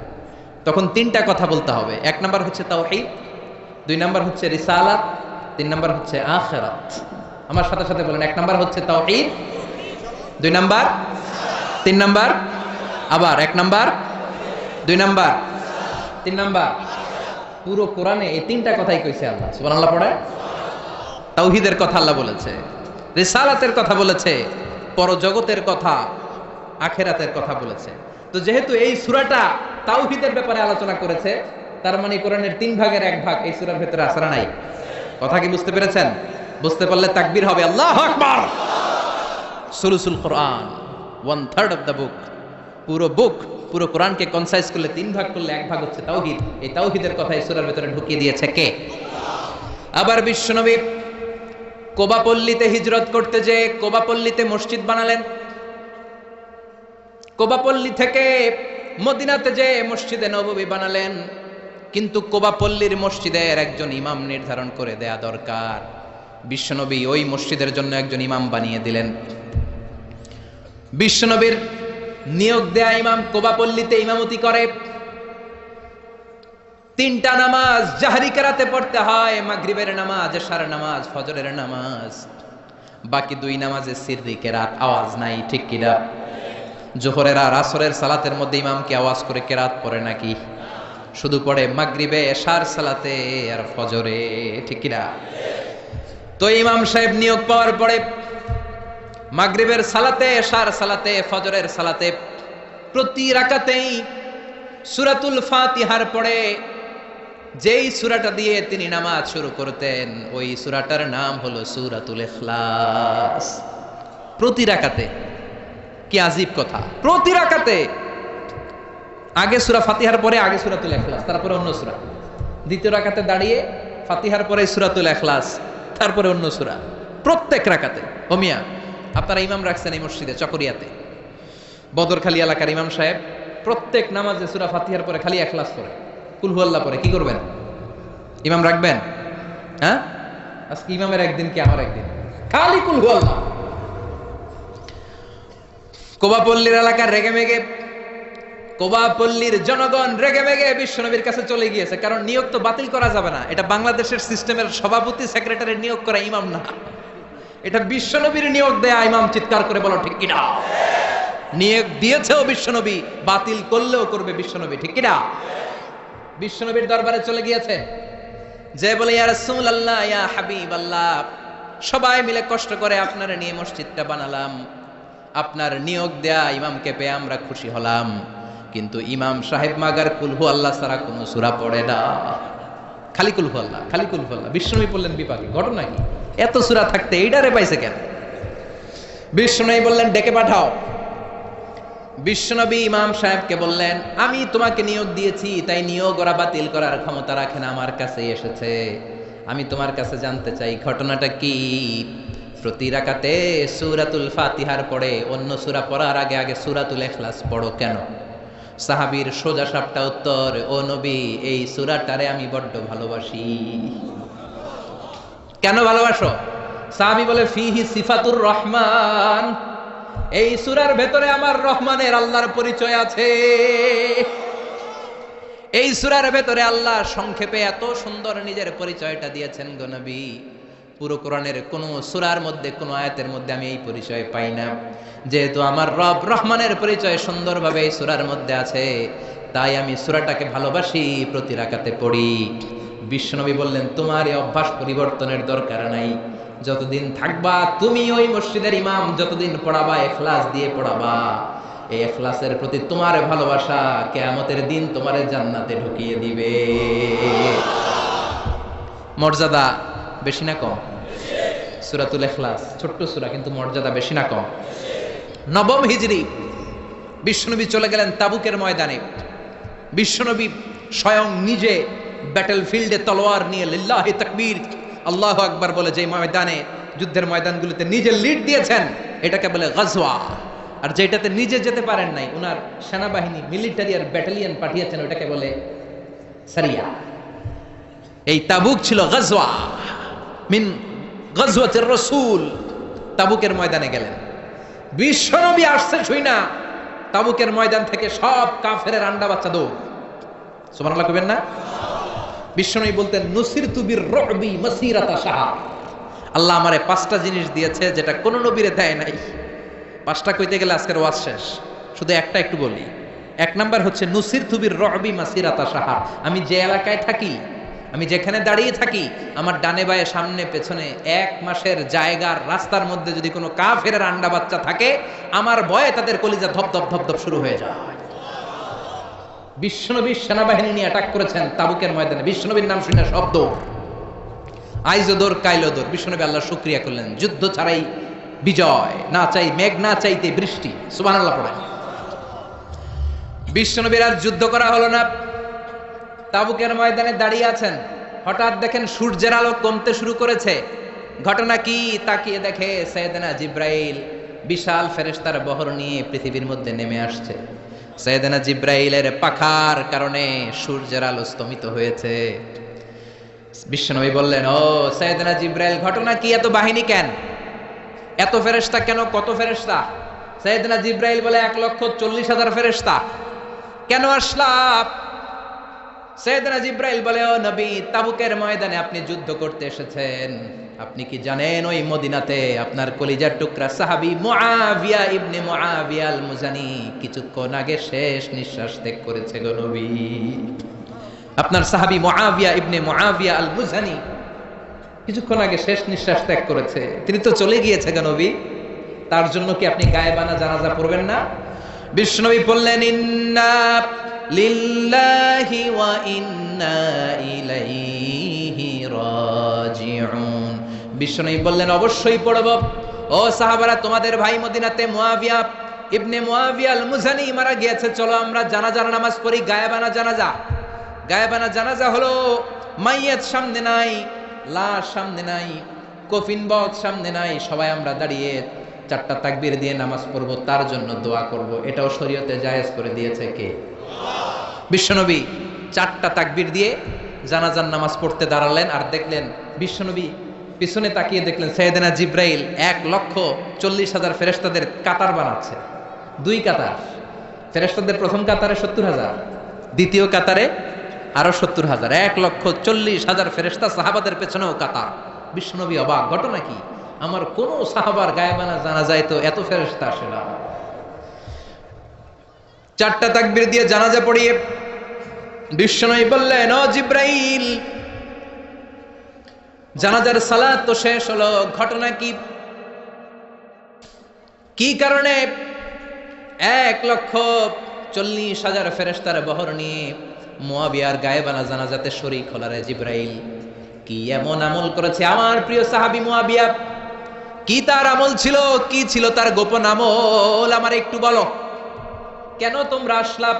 তখন 3টা কথা বলতে হবে। 1 নাম্বার হচ্ছে তাওহীদ, 2 নাম্বার হচ্ছে রিসালাত, 3 নাম্বার হচ্ছে আখিরাত। আমার সাথে সাথে বলেন, 1 নাম্বার হচ্ছে তাওহীদ, 2 নাম্বার, 3 নাম্বার, আবার 1 নাম্বার, 2 নাম্বার, 3 নাম্বার। পুরো কোরআনে এই 3টা কথাই কইছে আল্লাহ। সুবহানাল্লাহ পড়ে। তাওহীদের কথা আল্লাহ বলেছে, রিসালাতের কথা বলেছে, পরজগতের কথা, আখিরাতের কথা বলেছে। তো যেহেতু এই সূরাটা তাওহীদের ব্যাপারে আলোচনা করেছে, তার মানে কোরআনের 3 ভাগের 1 ভাগ এই সূরার ভিতরে আছে না নাই? কথা কি বুঝতে পেরেছেন? বুঝতে পারলে তাকবীর হবে আল্লাহু আকবার। সুলুসুল কোরআন, 1/3 অফ দ্য বুক। পুরো বুক, পুরো কোরআনকে কনসাইজ করলে 3 ভাগ করলে 1 ভাগ হচ্ছে তাওহীদ। এই তাওহীদের কথা এই সূরার ভিতরে ঢুকিয়ে দিয়েছে কে? আবার বিশ্বনবী কোবা পল্লীতে হিজরত করতে যে কোবা পল্লীতে মসজিদ বানালেন। কোবা পল্লী থেকে মদিনাতে যে মসজিদে নববী বানালেন। কিন্তু কোবা পল্লীর মসজিদের একজন ইমাম নির্ধারণ করে দেয়া দরকার। বিশ্বনবী ওই মসজিদের জন্য একজন ইমাম বানিয়ে দিলেন। বিশ্বনবীর নিয়োগ দেয়া ইমাম কোবা পল্লীতে ইমামতি করে। 3টা নামাজ জাহরি কেরাতে পড়তে হয়, মাগরিবের নামাজ, এশার নামাজ, ফজরের নামাজ। বাকি 2 নামাজে সিররি কেরাত, আওয়াজ নাই, ঠিক কিনা? জোহরের আর আসরের সালাতের মধ্যে ইমাম কি আওয়াজ করে কেরাত পড়ে নাকি? শুধু পড়ে মাগরিবে, এশার সালাতে আর ফজরে, ঠিক কিনা? তো ইমাম সাহেব নিয়োগ পাওয়ার পরে মাগরিবের সালাতে, এশার সালাতে, ফজরের সালাতে প্রতি রাকাতেই সূরাতুল ফাতিহার পরে যেই সূরাটা দিয়ে তিনি নামাজ শুরু করতেন ওই সূরাটার নাম হলো সূরাতুল ইখলাস। প্রতি রাকাতে। কি আজীব কথা! প্রতি রাকাতে আগে সূরা ফাতিহার পরে আগে সূরাতুল ইখলাস, তারপরে অন্য সূরা। দ্বিতীয় রাকাতে দাঁড়িয়ে ফাতিহার পরে সূরাতুল ইখলাস, তারপরে অন্য সূরা। প্রত্যেক রাকাতে। ও মিয়া, আপনারা ইমাম রাখছেন এই মসজিদে চকরিয়াতে, বদরখালী এলাকার ইমাম সাহেব প্রত্যেক নামাজে সূরা ফাতিহার পরে খালি ইখলাস পড়ে, কুল হুয়াল্লাহ পড়ে। কি করবেন? ইমাম রাখবেন? হ্যাঁ, আজকে ইমামের একদিন কি আমার একদিন, খালি কুল হুয়াল্লাহ। কোবাপল্লীর এলাকার রেগে মেগে, কোবাপল্লীর জনগণ রেগে মেগে বিশ্বনবীর কাছে চলে গিয়েছে। কারণ নিয়োগ তো বাতিল করা যাবে না। এটা বাংলাদেশের সিস্টেমের সভাপতি সেক্রেটারি নিয়োগ করা ইমাম না, এটা বিশ্বনবীর নিয়োগ দেয়া ইমাম। চিৎকার করে বলো ঠিক কিনা? নিয়োগ দিয়েছেও বিশ্বনবী, বাতিল করলেও করবে বিশ্বনবী, ঠিক কিনা? বিশ্বনবীর দরবারে চলে গিয়েছে, যে বলে ইয়া রাসূলুল্লাহ, ইয়া হাবিবাল্লাহ, সবাই মিলে কষ্ট করে আপনারা নিয়ে মসজিদটা বানালাম, আপনার নিয়োগ দেয়া ইমামকে পেয়ে আমরা খুশি হলাম, কিন্তু ইমাম সাহেব মাগার কুলহু আল্লাহ ছাড়া কোনো সূরা পড়ে না, খালি কুলহু আল্লাহ, খালি কুলহু আল্লাহ। বিষ্ণুনবী বললেন বিপাকে, ঘটনা কি? এত সূরা থাকতে এইটারে পাইছে কেন? বিষ্ণুনবী বললেন ডেকে পাঠাও। বিশ্বনবী ইমাম সাহেবকে বললেন, আমি তোমাকে নিয়োগ দিয়েছি, তাই নিয়োগ ওরা বাতিল করার ক্ষমতা রাখে না, আমার কাছে এসেছে। আমি তোমার কাছে জানতে চাই ঘটনাটা কি। প্রতি রাকাতে সূরাতুল ফাতিহার পড়ে অন্য সূরা পড়ার আগে আগে সূরাতুল ইখলাস পড়ো কেন? সাহাবীর সোজা সাপটা উত্তর, ও নবী, এই সূরাটারে আমি বড্ড ভালোবাসি। কেন ভালোবাসো? সাহাবী বলে, ফিহি সিফাতুর রহমান, এই সূরার ভেতরে আমার রহমানের আল্লাহর পরিচয় আছে। এই সূরার ভেতরে আল্লাহ সংক্ষেপে এত সুন্দর নিজের পরিচয়টা দিয়েছেন গো নবী, পুরো কোরআনের কোন সূরার মধ্যে কোন আয়াতের মধ্যে আমি এই পরিচয় পাই না। যেহেতু আমার রব রহমানের পরিচয় সুন্দরভাবে এই সূরার মধ্যে আছে, তাই আমি সূরাটাকে ভালোবাসি, প্রতি রাকাতে পড়ি। বিশ্বনবী বললেন, তোমার এই অভ্যাস পরিবর্তনের দরকার নাই। যতদিন থাকবা তুমি ওই মসজিদের ইমাম, যতদিন পড়াবা ইখলাস দিয়ে পড়াবা, এই ইখলাসের প্রতি তোমার ভালোবাসা কিয়ামতের দিন তোমার জান্নাতে ঢুকিয়ে দিবে। মর্যাদা বেশি না কম? সূরাতুল ইখলাস ছোট্ট সূরা, কিন্তু মর্যাদা বেশি না কম? নবম হিজরি বিশ্বনবী চলে গেলেন তাবুকের ময়দানে। বিশ্বনবী স্বয়ং নিজে ব্যাটল ফিল্ডে তলোয়ার নিয়ে লিল্লাহি তাকবীর, আল্লাহু আকবার বলে যে ময়দানে, যুদ্ধের ময়দানগুলোতে নিজে লিড দিয়েছেন, এটাকে বলে গজওয়া। আর যেটাতে নিজে যেতে পারেন নাই, উনার সেনাবাহিনী মিলিটারি আর ব্যাটালিয়ন পাঠিয়েছেন, ওটাকে বলে সারিয়া। এই তাবুক ছিল গজওয়া মিন গজওয়াতির রাসূল। তাবুকের ময়দানে গেলেন, বিশ্বনবী আসছে শুই না, তাবুকের ময়দান থেকে সব কাফেরের আন্ডা বাচ্চা দৌড়। সুবহানাল্লাহ কইবেন না? বিশ্বনবী বলতেন, নুসিরতু বির-রুবি মাসিরাতা শাহর, আল্লাহ আমারে 5টা জিনিস দিয়েছে যেটা কোন নবীরে দেয় নাই। 5টা কইতে গেলে আজকের ওয়াজ শেষ, শুধু একটা একটু বলি। 1 নাম্বার হচ্ছে নুসিরতু বির-রুবি মাসিরাতা শাহর, আমি যে এলাকায় থাকি, আমি যেখানে দাঁড়িয়ে থাকি, আমার ডানে বায়ে সামনে পেছনে 1 মাসের জায়গার রাস্তার মধ্যে যদি কোনো কাফেরের আন্ডা বাচ্চা থাকে, আমার ভয়ে তাদের কলিজা ধপধপ ধপধপ শুরু হয়ে যায়। বিশ্বনবী সেনাবাহিনী নিয়ে অ্যাটাক করেছেন তাবুকের ময়দানে, বিশ্বনবীর নাম শুনে সব দৌড়, আইজো দৌড় কাইলো দৌড়। বিশ্বনবী আল্লাহ শুকরিয়া করলেন, যুদ্ধ ছাড়াই বিজয়, না চাই মেঘ না চাইতে বৃষ্টি। সুবহানাল্লাহ পড়েন। বিশ্বনবীর আর যুদ্ধ করা হলো না, তাবুকের ময়দানে দাঁড়িয়ে আছেন। হঠাৎ দেখেন সূর্যের আলো কমতে শুরু করেছে। ঘটনা কি? তাকিয়ে দেখে সাইয়েদনা জিব্রাইল বিশাল ফেরেশতার বহর নিয়ে পৃথিবীর মধ্যে নেমে আসছে। সাইয়েদনা জিব্রাইলের পাখার কারণে সূর্যের আলো স্তমিত হয়েছে। বিশ্বনবী বললেন, ও সাইয়েদনা জিব্রাইল, ঘটনা কি? এত বাহিনী কেন? এত ফেরেশতা কেন? কত ফেরেশতা? সাইয়েদনা জিব্রাইল বলে, 1,40,000 ফেরেশতা। কেন আসলাম? সাইয়েদনা জিব্রাইল বলে, ও নবী, তাবুকের ময়দানে আপনি যুদ্ধ করতে এসেছেন। আপনি কি জানেন ওই মদিনাতে আপনার কলিজার টুকরা সাহাবী মুআবিয়া ইবনে মুআবিয়া আল মুজানি কিছুক্ষণ আগে শেষ নিঃশ্বাস ত্যাগ করেছে গো নবী। আপনার সাহাবী মুআবিয়া ইবনে মুআবিয়া আল মুজানি কিছুক্ষণ আগে শেষ নিঃশ্বাস ত্যাগ করেছে, তিনি তো চলে গিয়েছে গো নবী। তার জন্য কি আপনি গায়েবানা জানাজা পড়বেন না? বিশ্বনবী বললেন, ইন্না লিল্লাহি ওয়া ইন্না ইলাইহি রাজিউন। বিশ্বনবী বললেন, অবশ্যই পড়ব। ও সাহাবারা, তোমাদের ভাই মদিনাতে মুআবিয়া ইবনে মুআবিয়া আল মুজানি মারা গিয়েছে, চলো আমরা জানাজার নামাজ পড়ি। গায়েবানা জানাজা। গায়েবানা জানাজা হলো মাইয়াত সামনে নাই, লাশ সামনে নাই, কফিন বক্স সামনে নাই, সবাই আমরা দাঁড়িয়ে 4টা তাকবীর দিয়ে নামাজ পড়বো, তার জন্য দোয়া করব। এটাও শরীয়তে জায়েজ করে দিয়েছে কে? বিশ্বনবী 4টা তাকবীর দিয়ে জানাজার নামাজ পড়তে দাঁড়ালেন, আর দেখলেন বিশ্বনবী পিছনে তাকিয়ে দেখলেন সাইয়েদনা জিব্রাইল 1,40,000 ফেরেশতাদের কাতার বানাচ্ছে। 2 কাতার ফেরেশতাদের, প্রথম কাতারে 70,000, দ্বিতীয় কাতারে আরো 70,000, 1,40,000 ফেরেশতা, সাহাবাদের পেছনেও কাতার। বিশ্বনবী অবাক, ঘটনা কি? আমার কোন সাহাবার গায়েবানা জানাজায় তো এত ফেরেশতা আসে না। 4টা তাকবীর দিয়ে জানাজা পড়িয়ে বিশ্বনবী বললেন, ও জিব্রাইল, জানাজার সালাত তো শেষ হলো, ঘটনা কি কারণে 1,40,000 ফেরেশতার বহর নিয়ে মুয়াবিয়ার গায়েবানা জানাজাতে শরীক হলারে জিবরাইল কি এমন আমল করেছে আমার প্রিয় সাহাবী মুয়াবিয়া? কি তার আমল ছিল? কি ছিল তার গোপন আমল? আমার একটু বলো। কেন তোমরা আসলা?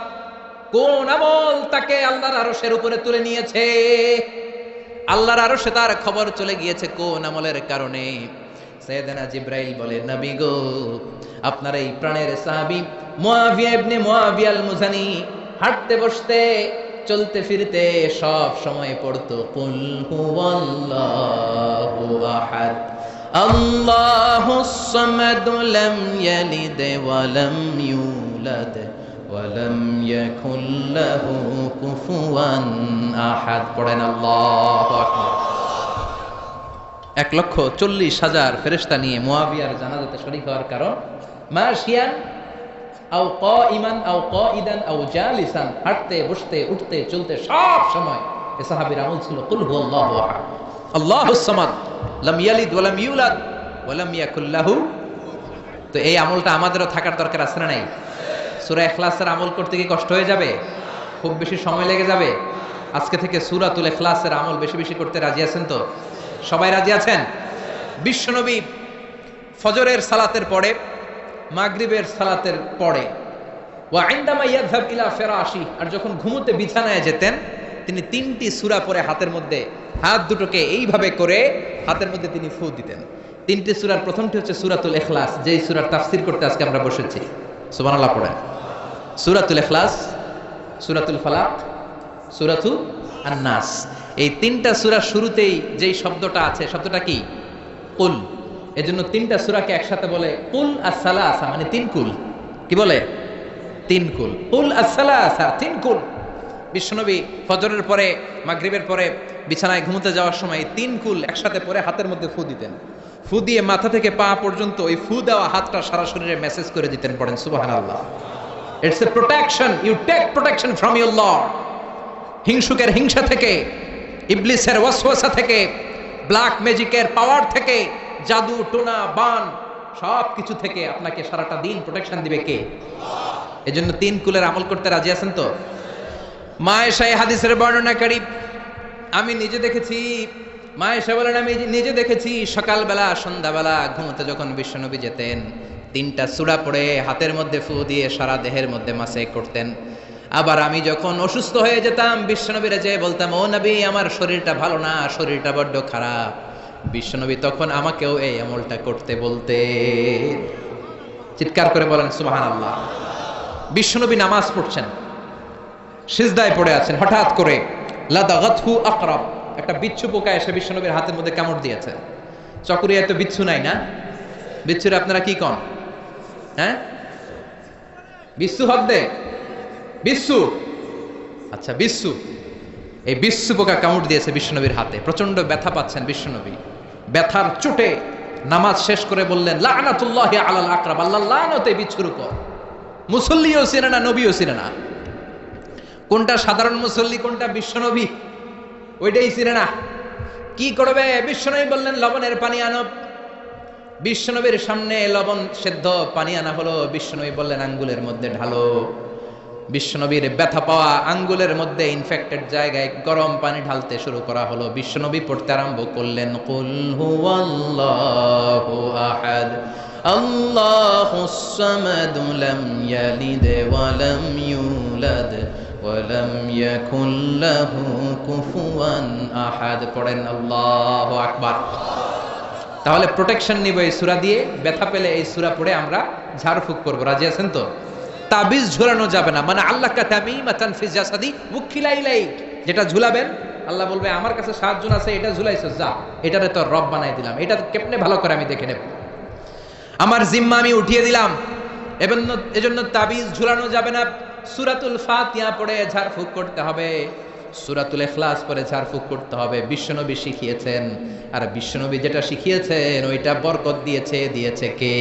কোন আমল তাকে আল্লাহর আরশের উপরে তুলে নিয়েছে? আল্লাহর আরশে তার খবর চলে গিয়েছে কোন আমলের কারণে? সাইয়েদনা জিবরাইল বলে, নবী গো, আপনার এই প্রাণের সাহাবী মুয়াবিয়া ইবনে মুয়াবিয়া আল মুজানি হাঁটতে বসতে চলতে ফিরতে সব সময় পড়তো কুল হুয়াল্লাহু আহাদ আল্লাহুস সামাদ লাম ইয়ালিদ ওয়া লাম ইউলাদ ওয়া লাম ইয়াকুল লাহু কুফুয়ান আহাদ। পড়েন আল্লাহু আকবার। 1,40,000 ফেরেশতা নিয়ে মুয়াবিয়ার জানাজাতে শরীক হওয়ার কারণ মাশিয়ান আও কাইমান আও কাইদান আও জালিসান, হাঁটতে বসতে উঠতে চলতে সব সময় এই সাহাবীর আমল ছিল কুল হুয়াল্লাহু আহাদ আল্লাহুস সামাদ লাম ইয়ালিদ ওয়া লাম ইউলাদ ওয়া লাম ইয়াকুল লাহু। তো এই আমলটা আমাদেরও থাকার দরকার আছে না নাই? সূরা ইখলাসের আমল করতে কি কষ্ট হয়ে যাবে? খুব বেশি সময় লেগে যাবে? আজকে থেকে সূরাতুল ইখলাসের আমল বেশি বেশি করতে রাজি আছেন তো? সবাই রাজি আছেন? বিশ্বনবী ফজরের সালাতের পরে, মাগরিবের সালাতের পরে, ওয়া ইনদামা ইয়াযহাব ইলা ফিরাশি, আর যখন ঘুমোতে বিছানায় যেতেন তিনি 3টি সূরা পড়ে হাতের মধ্যে হাত দুটোকে এইভাবে করে হাতের মধ্যে তিনি ফু দিতেন। 3টি সূরার প্রথমটি হচ্ছে সূরাতুল ইখলাস, যেই সূরার তাফসীর করতে আজকে আমরা বসেছি। সুবহানাল্লাহ পড়েন। সূরাতুল ইখলাস, সূরাতুল ফালাক, সূরাতুল আন-নাস। এই 3টা সূরার শুরুতেই যেই শব্দটা আছে, শব্দটা কি? কুল। এজন্য 3টা সূরাকে একসাথে বলে কুল আস-সালাসা, মানে 3 কুল। কি বলে? 3 কুল। কুল আস-সালাসা, 3 কুল। বিশ্বনবী ফজরের পরে, মাগরিবের পরে বিছানায় ঘুমোতে যাওয়ার সময় 3 কুল একসাথে পরে হাতের মধ্যে ফু দিতেন। ফু দিয়ে মাথা থেকে পা পর্যন্ত ওই ফু দেওয়া হাতটা সারা শরীরে মেসেজ করে দিতেন। পড়েন সুবহানাল্লাহ। It's a protection, you take protection from your lord. হিংসুকের হিংসা থেকে, ইবলিসের ওয়াসওয়াসা থেকে, ব্ল্যাক ম্যাজিকের পাওয়ার থেকে, জাদু টোনা বান সব কিছু থেকে আপনাকে সারাটা দিন প্রোটেকশন দিবে কে? এজন্য 3 কুলের আমল করতে রাজি আছেন তো? মা আয়েশা এই হাদিসের বর্ণনাকারী, আমি নিজে দেখেছি, মা আয়েশা বলেন আমি নিজে দেখেছি সকালবেলা সন্ধ্যাবেলা ঘুমোতে যখন বিশ্বনবী যেতেন 3টা সূরা পড়ে হাতের মধ্যে ফু দিয়ে সারা দেহের মধ্যে মাসে করতেন। আবার আমি যখন অসুস্থ হয়ে যেতাম বিশ্বনবীরে যেয়ে বলতাম, ও নবী আমার শরীরটা ভালো না, শরীরটা বড্ড খারাপ, বিশ্বনবী তখন আমাকেও এই আমলটা করতে বলতে। চিৎকার করে বলেন সুবহানাল্লাহ। বিশ্বনবী নামাজ পড়ছেন, সিজদায় পড়ে আছেন, হঠাৎ করে লাদাগাতহু আকরাব, একটা বিচ্ছু পোকা এসে বিশ্বনবীর হাতের মধ্যে কামড় দিয়েছে। চকরিয়ায় তো বিচ্ছু নাই না? বিচ্ছুরে আপনারা কি কন? হ্যাঁ, বিচ্ছু হক দে, বিচ্ছু। আচ্ছা, বিচ্ছু। এই বিচ্ছু পোকা কামড় দিয়েছে বিশ্বনবীর হাতে, প্রচন্ড ব্যথা পাচ্ছেন বিশ্বনবী। ব্যথার চোটে নামাজ শেষ করে বললেন, লানাতুল্লাহি আলাল আকরাব, আল্লাহর লানত এই বিচ্ছুর উপর। মুসল্লিও ছিলেন না, নবীও ছিলেন না। কোনটা সাধারণ মুসল্লি, কোনটা বিশ্বনবী, ওইটাই ছিলেন না। কি করবে? বিশ্বনবী বললেন লবণের পানি আনো। বিশ্বনবীর সামনে লবণ সেদ্ধ পানি আনা হলো। বিশ্বনবী বললেন আঙ্গুলের মধ্যে ঢালো। বিশ্বনবীর ব্যথা পাওয়া আঙ্গুলের মধ্যে ইনফেক্টেড জায়গায় গরম পানি ঢালতে শুরু করা হলো। বিশ্বনবী পড়তে আরম্ভ করলেন, কুল হুয়াল্লাহু আহাদ আল্লাহুস সামাদ লাম ইয়ালিদ ওয়া লাম ইউলাদ ওয়া লাম ইয়াকুল লাহু কুফুয়ান আহাদ। পড়েন আল্লাহু আকবার। তাহলে প্রোটেকশন নিব এই সূরা দিয়ে। ব্যথা পেলে এই সূরা পড়ে আমরা ঝাড়ফুঁক করব। রাজি আছেন তো? তাবিজ ঝুলানো যাবে না। মানে আল্লাহ কা তামিমাতান ফি জাসাদি উখিলা ইলাইক, যেটা ঝুলাবেন আল্লাহ বলবে আমার কাছে 7 জন আছে, এটা ঝুলাইছো, যা এটারে তো রব বানাই দিলাম, এটা কেমনে ভালো করে আমি দেখে নেব, আমার জিম্মা আমি উঠিয়ে দিলাম। এজন্য তাবিজ ঝুলানো যাবে না। সূরাতুল ফাতিহা পড়ে ঝাড়ফুঁক করতে হবে, সূরাতুল ইখলাস পড়ে ঝাড়ফুঁক করতে হবে। বিশ্বনবী শিখিয়েছেন, আর বিশ্বনবী যেটা শিখিয়েছেন ওইটা বরকত দিয়েছে কে?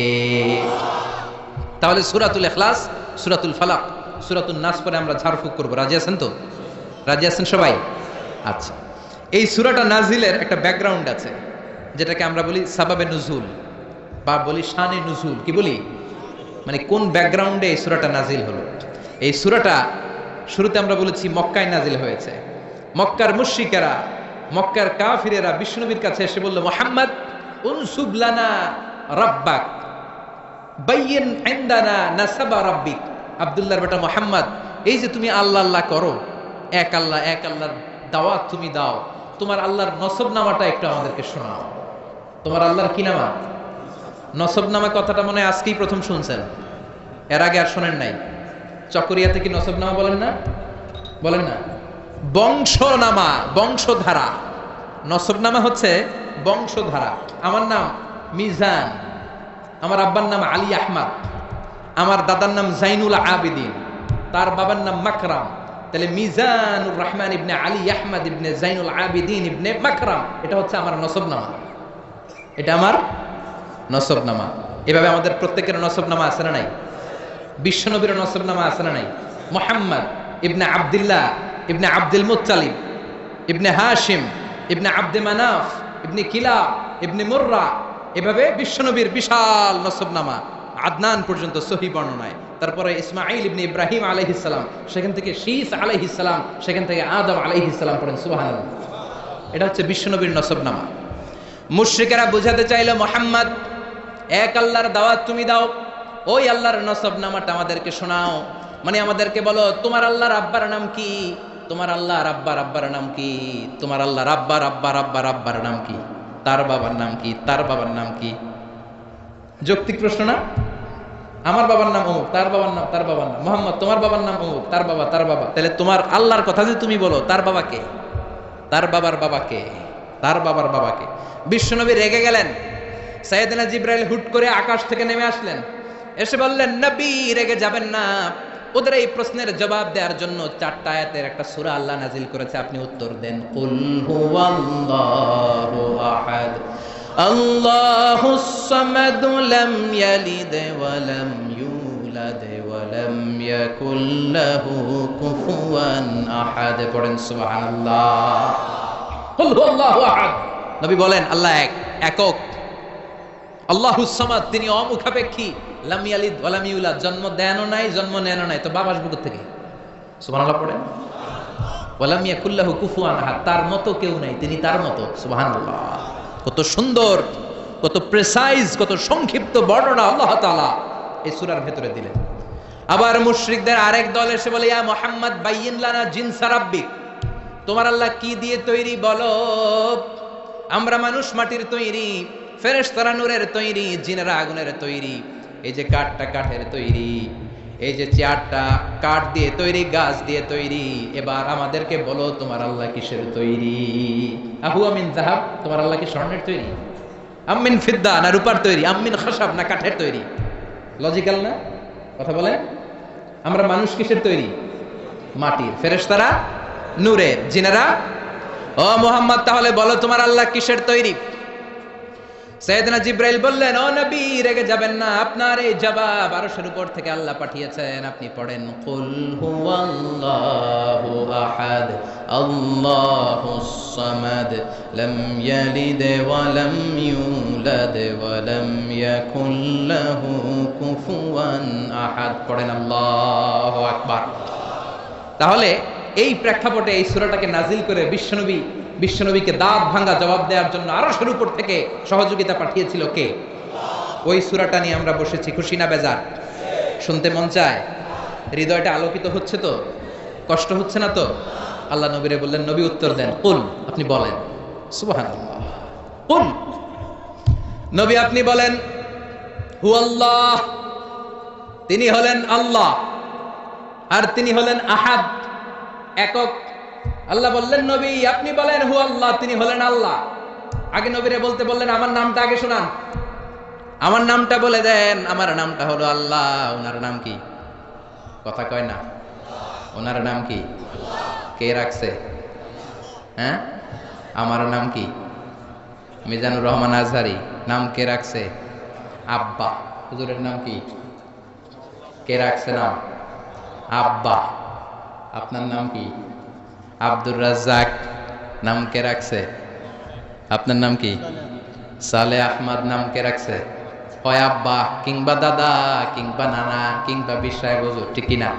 তাহলে সূরাতুল ইখলাস, সূরাতুল ফালাক, সূরাতুন নাস পরে আমরা ঝাড়ফুঁক করব। রাজি আছেন তো? রাজি আছেন সবাই? আচ্ছা, এই সূরাটা নাজিলের একটা ব্যাকগ্রাউন্ড আছে, যেটাকে আমরা বলি সাবাবে নুজুল বা বলি শানে নুজুল। কি বলি? মানে কোন ব্যাকগ্রাউন্ডে এই সূরাটা নাজিল হলো। এই সূরাটা শুরুতে আমরা বলেছি মক্কায় নাজিল হয়েছে। মক্কার মুশরিকেরা, মক্কার কাফিরেরা বিষ্ণুনবীর কাছে এসে বলল, মুহাম্মদ উনসুব লানা রাব্বাক বাইয়িন ইনদানা নাসাবা রাব্বিক। আব্দুল্লাহর বেটা মুহাম্মদ, এই যে তুমি আল্লাহ আল্লাহ করো, এক আল্লাহ এক আল্লাহর দাওয়াত তুমি দাও, তোমার আল্লাহর নসবনামাটা একটু আমাদেরকে শোনাও। তোমার আল্লাহর কি নামা? নসবনামা কথাটা মনে হয় আজকেই প্রথম শুনছেন, এর আগে আর শোনেন নাই। চকরিয়াতে কি নসবনামা বলেন না? বলেন না? বংশনামা, বংশধারা। নসবনামা হচ্ছে বংশধারা। আমার নাম মিজান, আমার আব্বার নাম আলী আহমদ, আমার দাদার নাম জাইনুল আবিদিন, তার বাবার নাম মাকরাম। তাহলে মিজানুর রহমান ইবনে আলী আহমদ ইবনে জাইনুল আবিদিন ইবনে মাকরাম, এটা হচ্ছে আমার নসবনামা। এটা আমার নসবনামা। এভাবে আমাদের প্রত্যেকের নসবনামা আছে না নাই? বিশ্বনবীর নসবনামা আছে না নাই? মুহাম্মদ ইবনে আব্দুল্লাহ ইবনে আব্দুল মুত্তালিব ইবনে হাশিম ইবনে আব্দে মানাফ ইবনে কিলাব ইবনে মুররা, এভাবে বিশ্বনবীর বিশাল নসবনামা আদনান পর্যন্ত সহিহ বর্ণনায়। তারপরে ইসমাঈল ইবনে ইব্রাহিম আলাইহিস সালাম, সেখান থেকে শীস আলাইহিস সালাম, সেখান থেকে আদম আলাইহিস সালাম পড়েন সুবহানাল্লাহ। এটা হচ্ছে বিশ্বনবীর নসবনামা। মুশরিকেরা বুঝাতে চাইল, মুহাম্মদ এক আল্লাহর দাওয়াত তুমি দাও, ওই আল্লাহর নসবনামাটা আমাদেরকে শোনাও। মানে আমাদেরকে বলো, তোমার আল্লাহর আব্বার নাম কি? তোমার আল্লাহর আব্বার নাম কি? তোমার আল্লাহর আব্বার নাম কি? তার বাবার নাম কি? তার বাবার নাম কি? যৌক্তিক প্রশ্ন না? আমার বাবার নাম অমুক, তার বাবার নাম, তার বাবার নাম মুহাম্মদ, তোমার বাবার নাম অমুক, তার বাবা, তার বাবা। তাহলে তোমার আল্লাহর কথা যে তুমি বলো, তার বাবাকে, তার বাবার বাবাকে, তার বাবার বাবাকে। বিশ্বনবী রেগে গেলেন। সাইয়েদনা জিবরাইল হুট করে আকাশ থেকে নেমে আসলেন, এসে বললেন, নবী রেগে যাবেন না। ওদের এই প্রশ্নের জবাব দেওয়ার জন্য 4টা আয়াতের একটা সূরা আল্লাহ নাজিল করেছে, আপনি উত্তর দেন। কুল হুয়াল্লাহু আহাদ আল্লাহুস সামাদ লাম ইয়ালিদ ওয়া লাম ইউলাদ ওয়া লাম ইয়াকুল লাহু কুফুয়ান আহাদ। পড়েন সুবহানাল্লাহ। কুল হুয়াল্লাহু আহাদ। নবী বলেন, আল্লাহ এক, একক। আল্লাহুস সামাদ, তিনি অমুখাপেক্ষী। লাম ইয়ালিদ ওয়া লাম ইউলাদ, জন্ম দেনও নাই, জন্ম নেনও নাই, তো বাবা আসবে কোথা থেকে? সুবহানাল্লাহ পড়েন। ওয়া লাম ইয়াকুল লাহু কুফুয়ান আহাদ, তার মতো কেউ নাই, তিনি তার মতো। সুবহানাল্লাহ। কত সুন্দর, কত প্রেসাইজ, কত সংক্ষিপ্ত বর্ণনা আল্লাহ তাআলা এই সূরার ভেতরে দিলেন। আবার মুশরিকদের আরেক দল এসে বলে, ইয়া মুহাম্মদ বাইয়িন লানা জিনসা রাব্বিক, তোমার আল্লাহ কি দিয়ে তৈরি বলো? আমরা মানুষ মাটির তৈরি, ফেরেশতারা নূরের তৈরি, জিনেরা আগুনের তৈরি, এই যে কাঠটা কাঠের তৈরি, এই যে চেয়ারটা কাঠ দিয়ে তৈরি, গাছ দিয়ে তৈরি। এবার আমাদেরকে বলো, তোমার আল্লাহ কিসের তৈরি? আহু আমিন যাহাব, তোমার আল্লাহ কি স্বর্ণের তৈরি? আমিন ফিদ্দা, না রূপার তৈরি? আমিন খাসাব, না কাঠের তৈরি? লজিক্যাল না কথা বলে? আমরা মানুষ কিসের তৈরি? মাটির, ফেরেশতারা নূরের, জিনেরা। ও মুহাম্মদ, তাহলে বলো তোমার আল্লাহ কিসের তৈরি? সাইয়েদনা জিবরাইল বললেন, ও নবী রেগে যাবেন না, আপনার এই জবাব আরশের উপর থেকে আল্লাহ পাঠিয়েছেন। আপনি পড়েন, কুল হুয়াল্লাহু আহাদ আল্লাহুস সামাদ লাম ইয়ালিদ ওয়া লাম ইউলাদ ওয়া লাম ইয়াকুল লাহু কুফুয়ান আহাদ। পড়েন আল্লাহু আকবার। তাহলে এই প্রেক্ষাপটে এই সূরাটাকে নাজিল করে বিশ্বনবীকে দাঁত ভাঙা জবাব দেওয়ার জন্য আরশের উপর থেকে সহযোগিতা পাঠিয়েছিল কে? ওই সূরাটা নিয়ে আমরা বসেছি, খুশি না বেজার? শুনতে মন চায়? হৃদয়টা আলোকিত হচ্ছে তো? কষ্ট হচ্ছে না তো? আল্লাহ নবীরে বললেন, নবী উত্তর দেন, কুল, আপনি বলেন। সুবহানাল্লাহ। কুল, নবী আপনি বলেন, হুয়াল্লাহ, তিনি হলেন আল্লাহ, আর তিনি হলেন আহাদ, একক। আল্লাহ বললেন, নবী আপনি বলেন হু আল্লাহ, তিনি হলেন আল্লাহ। আগে নবীরে বলতে বললেন, আমার নামটা আগে শোনান, আমার নামটা বলে দেন। আমার নামটা হলো আল্লাহ। ওনার নাম কি? কথা কয় না। ওনার নাম কি? কে রাখছে? হ্যাঁ, আমার নাম কি? মিজানুর রহমান আজহারি। নাম কে রাখছে? আব্বা। হুজুরের নাম কি? কে রাখছে নাম? আব্বা। আপনার নাম কি? আব্দুর রাজ্জাক। নাম কে রাখছে? আপনার নাম কি? সালে আহমদ নাম কে রাখছে? হয় আব্বা কিংবা দাদা কিংবা নানা কিংবা বিশ্বায় হুজুর, ঠিক কিনা?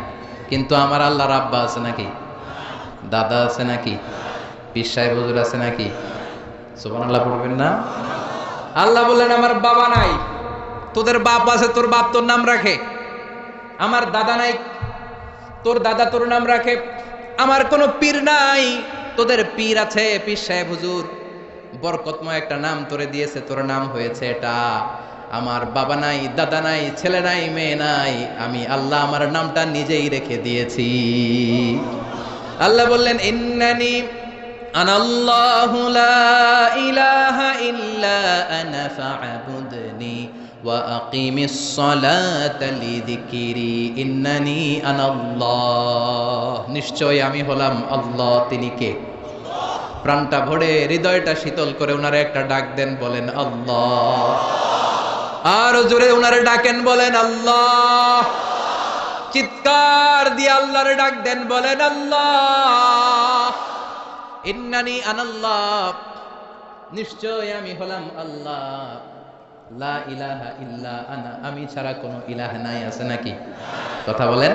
কিন্তু আমার আল্লাহর আব্বা আছে নাকি? দাদা আছে নাকি? বিশ্বায় হুজুর আছে নাকি? সুবহানাল্লাহ পড়বেন না? আল্লাহ বললেন আমার বাবা নাই, তোদের বাপ আছে, তোর বাপ তোর নাম রাখে। আমার দাদা নাই, তোর দাদা তোর নাম রাখে। আমার কোনো পীর নাই, তোদের পীর আছে, পীর সাহেব হুজুর। বরকতময় একটা নাম তোরে দিয়েছে, তোর নাম হয়েছে এটা। আমার বাবা নাই, দাদা নাই, ছেলে নাই, মেয়ে নাই, আমি আল্লাহ আমার নামটা নিজেই রেখে দিয়েছি। আল্লাহ বললেন ইন্নানি আনাল্লাহু লা ইলাহা ইল্লা আনা ফা'বুদনি ওয়া আকিমিস সালাতা লিযিকরি ইন্নানি আনাল্লাহ। নিশ্চয় আমি হলাম আল্লাহ। তিনি কে? প্রাণটা ভরে হৃদয়টা শীতল করে ওনারে একটা ডাক দেন, বলেন আল্লাহ। আর জোরে ওনারে ডাকেন, বলেন আল্লাহ। চিৎকার দিয়ে আল্লাহরে ডাক দেন, বলেন আল্লাহ। ইন্নানি আনাল্লাহ, নিশ্চয় আমি হলাম আল্লাহ। লা ইলাহা ইল্লা আনা, আমি ছাড়া কোনো ইলাহ নাই। আছে নাকি? কথা বলেন।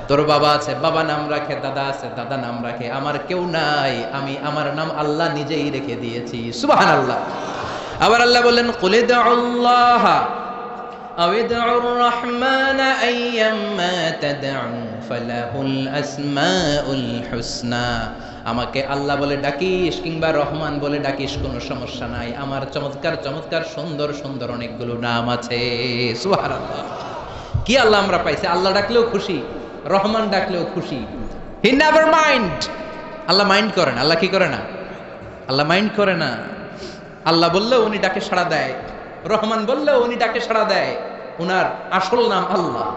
তোর বাবা আছে, বাবা নাম রাখে, দাদা আছে, দাদা নাম রাখে। আমার কেউ নাই, আমি আমার নাম আল্লাহ নিজেই রেখে দিয়েছি। সুবহানাল্লাহ। আবার আল্লাহ বললেন কুল ইদউল্লাহ আও ইদউর রহমান আইয়াম্মা তাদউ ফালাহুল আসমাউল হুসনা। আমাকে আল্লাহ বলে ডাকিস কিংবা রহমান বলে ডাকিস, কোনো সমস্যা নাই। আমার চমৎকার চমৎকার সুন্দর সুন্দর অনেকগুলো নাম আছে। সুবহানাল্লাহ। কি আল্লাহ আমরা পাইছি! আল্লাহ ডাকলেও খুশি, রহমান ডাকলেও খুশি। He never mind. Allah mind করে না। আল্লাহ কি করে না? আল্লাহ মাইন্ড করে না। আল্লাহ বললেও উনি ডাকে সাড়া দেয়, রহমান বললেও উনি ডাকে সাড়া দেয়। উনার আসল নাম আল্লাহ।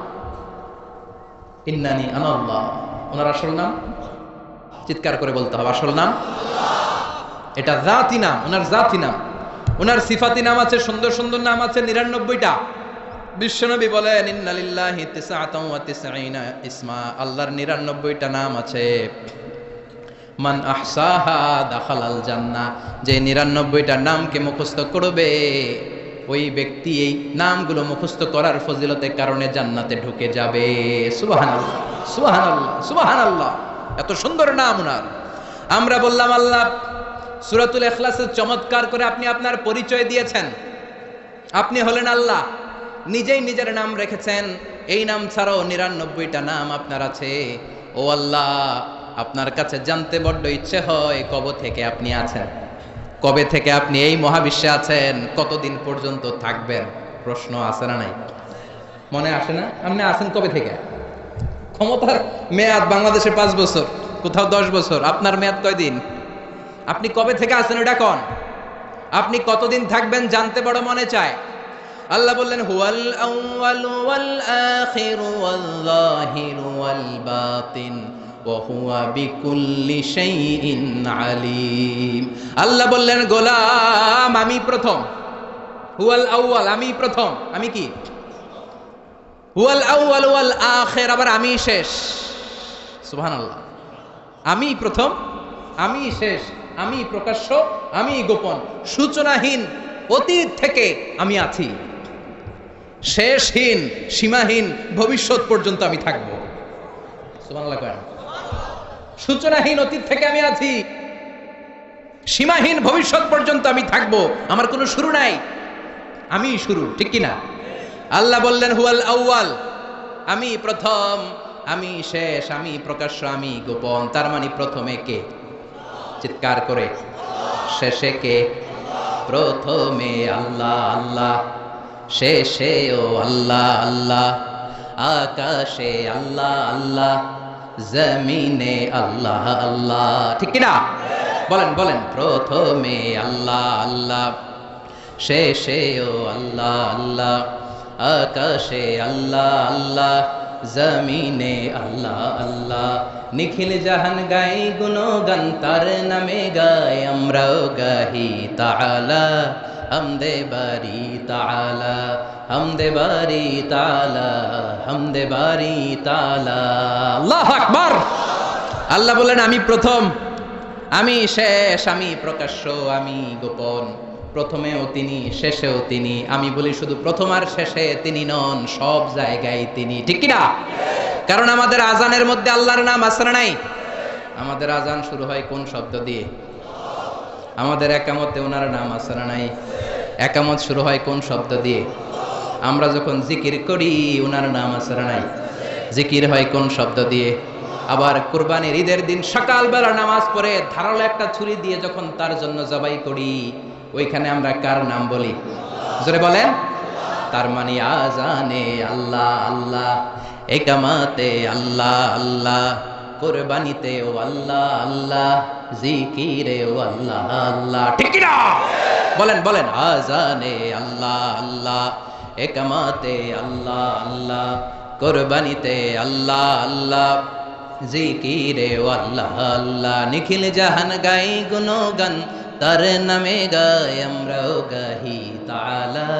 ইন্নানি আনাল্লাহ, ওনার আসল নাম। চিৎকার করে বলতে হবে, আসল নাম এটা জাতি নাম, ওনার জাতি নাম। ওনার সিফাতি নাম আছে, সুন্দর সুন্দর নাম আছে 99টা। বিশ্বনবী বলেন ইন্না লিল্লাহি তিসআতাও ওয়া তিসঈনা ইসমা, আল্লাহর 99টা নাম আছে। মান আহসাহা দাখালাল জান্নাহ, যে 99টা নামকে মুখস্থ করবে ওই ব্যক্তি এই নামগুলো মুখস্থ করার ফজিলতের কারণে জান্নাতে ঢুকে যাবে। সুবহানাল্লাহ, সুবহানাল্লাহ, সুবহানাল্লাহ। এত সুন্দর নাম ওনার। আমরা বললাম আল্লাহ সূরাতুল ইখলাসের চমৎকার করে আপনি আপনার পরিচয় দিয়েছেন। আপনি হলেন আল্লাহ, নিজেই নিজের নাম রেখেছেন। এই নাম ছাড়াও 99টা নাম আপনার আছে। ও আল্লাহ, আপনার কাছে জানতে বড্ড ইচ্ছে হয় কবে থেকে আপনি আছেন, কবে থেকে আপনি এই মহাবিশ্বে আছেন, কতদিন পর্যন্ত থাকবেন। প্রশ্ন আছে না নাই? মনে আসে না? আপনি আছেন কবে থেকে? ক্ষমতার মেয়াদ বাংলাদেশে 5 বছর, কোথাও 10 বছর। আপনার মেয়াদ কয়দিন? আপনি কবে থেকে আছেন এটা কোন? আপনি কতদিন থাকবেন জানতে বড় মনে চায়। আল্লাহ বললেন হুয়াল আউয়ালু ওয়াল আখিরু ওয়াল যাহিরু ওয়াল বাতিন ওয়া হুয়া বিকুল্লি শাইইন আলিম। আল্লাহ বললেন গোলাম আমি প্রথম। হুয়াল আউয়াল, আমি প্রথম। আমি কি? হুয়াল আউয়াল ওয়াল আখির, আবার আমি শেষ। সুবহানাল্লাহ। আমি প্রথম, আমি শেষ, আমি প্রকাশ্য, আমি গোপন। সূচনাহীন অতীত থেকে আমি আছি, শেষহীন সীমাহীন ভবিষ্যৎ পর্যন্ত আমি থাকবো। সুবহানাল্লাহ। সূচনাহীন অতীত থেকে আমি আছি, সীমাহীন ভবিষ্যৎ পর্যন্ত আমি থাকবো। আমার কোনো শুরু নাই, আমি শুরু, ঠিক কিনা? আল্লাহ বললেন হুয়াল আউয়াল, আমি প্রথম, আমি শেষ, আমি প্রকাশ্য, আমি গোপন। তার মানে প্রথমে কে? চিৎকার করে। শেষে কে? প্রথমে আল্লাহ আল্লাহ, শেষেও আল্লাহ আল্লাহ, আকাশে আল্লাহ আল্লাহ, জমিনে আল্লাহ আল্লাহ, ঠিক কিনা? বলেন বলেন। প্রথমে আল্লাহ আল্লাহ, শেষেও আল্লাহ আল্লাহ, আকাশে আল্লাহ আল্লাহ, জমিনে আল্লাহ আল্লাহ। নিখিল জাহান গাই গুণগান তার নামে গায়, আমরাও গাহি তাআলা হামদে বারি তাআলা, হামদে বারি তাআলা, হামদে বারি তাআলা। আল্লাহু আকবার। আল্লাহ বলেন আমি প্রথম, আমি শেষ, আমি প্রকাশ্য, আমি গোপন, প্রথমেও তিনি শেষেও তিনি। আমি বলি শুধু প্রথম আর শেষে তিনি নন, সব জায়গায় তিনি, ঠিক কিনা? কারণ আমাদের আজানের মধ্যে আল্লাহর নাম আছে না নাই? আমাদের আজান শুরু হয় কোন শব্দ দিয়ে? আমাদের একামতে ওনার নাম আছে না নাই? একামত শুরু হয় কোন শব্দ দিয়ে? আমরা যখন জিকির করি ওনার নাম আছে না নাই? জিকির হয় কোন শব্দ দিয়ে? আবার কুরবানির ঈদের দিন সকালবেলা নামাজ পড়ে ধারালো একটা ছুরি দিয়ে যখন তার জন্য জবাই করি, ওইখানে আমরা কার নাম বলি? জোরে বলেন। তার মানে আজানে আল্লাহ আল্লাহ, একামাতে আল্লাহ আল্লাহ, কুরবানিতে ও আল্লাহ আল্লাহ, জিকিরে ও আল্লাহ আল্লাহ, ঠিক কি না? বলেন বলেন। আজানে আল্লাহ আল্লাহ, একামাতে আল্লাহ আল্লাহ, কুরবানিতে আল্লাহ আল্লাহ, জিকিরে ও আল্লাহ আল্লাহ। নিখিল জাহান গাই গুণগান, তার নামে গাই আমরাও গাহি তাআলা,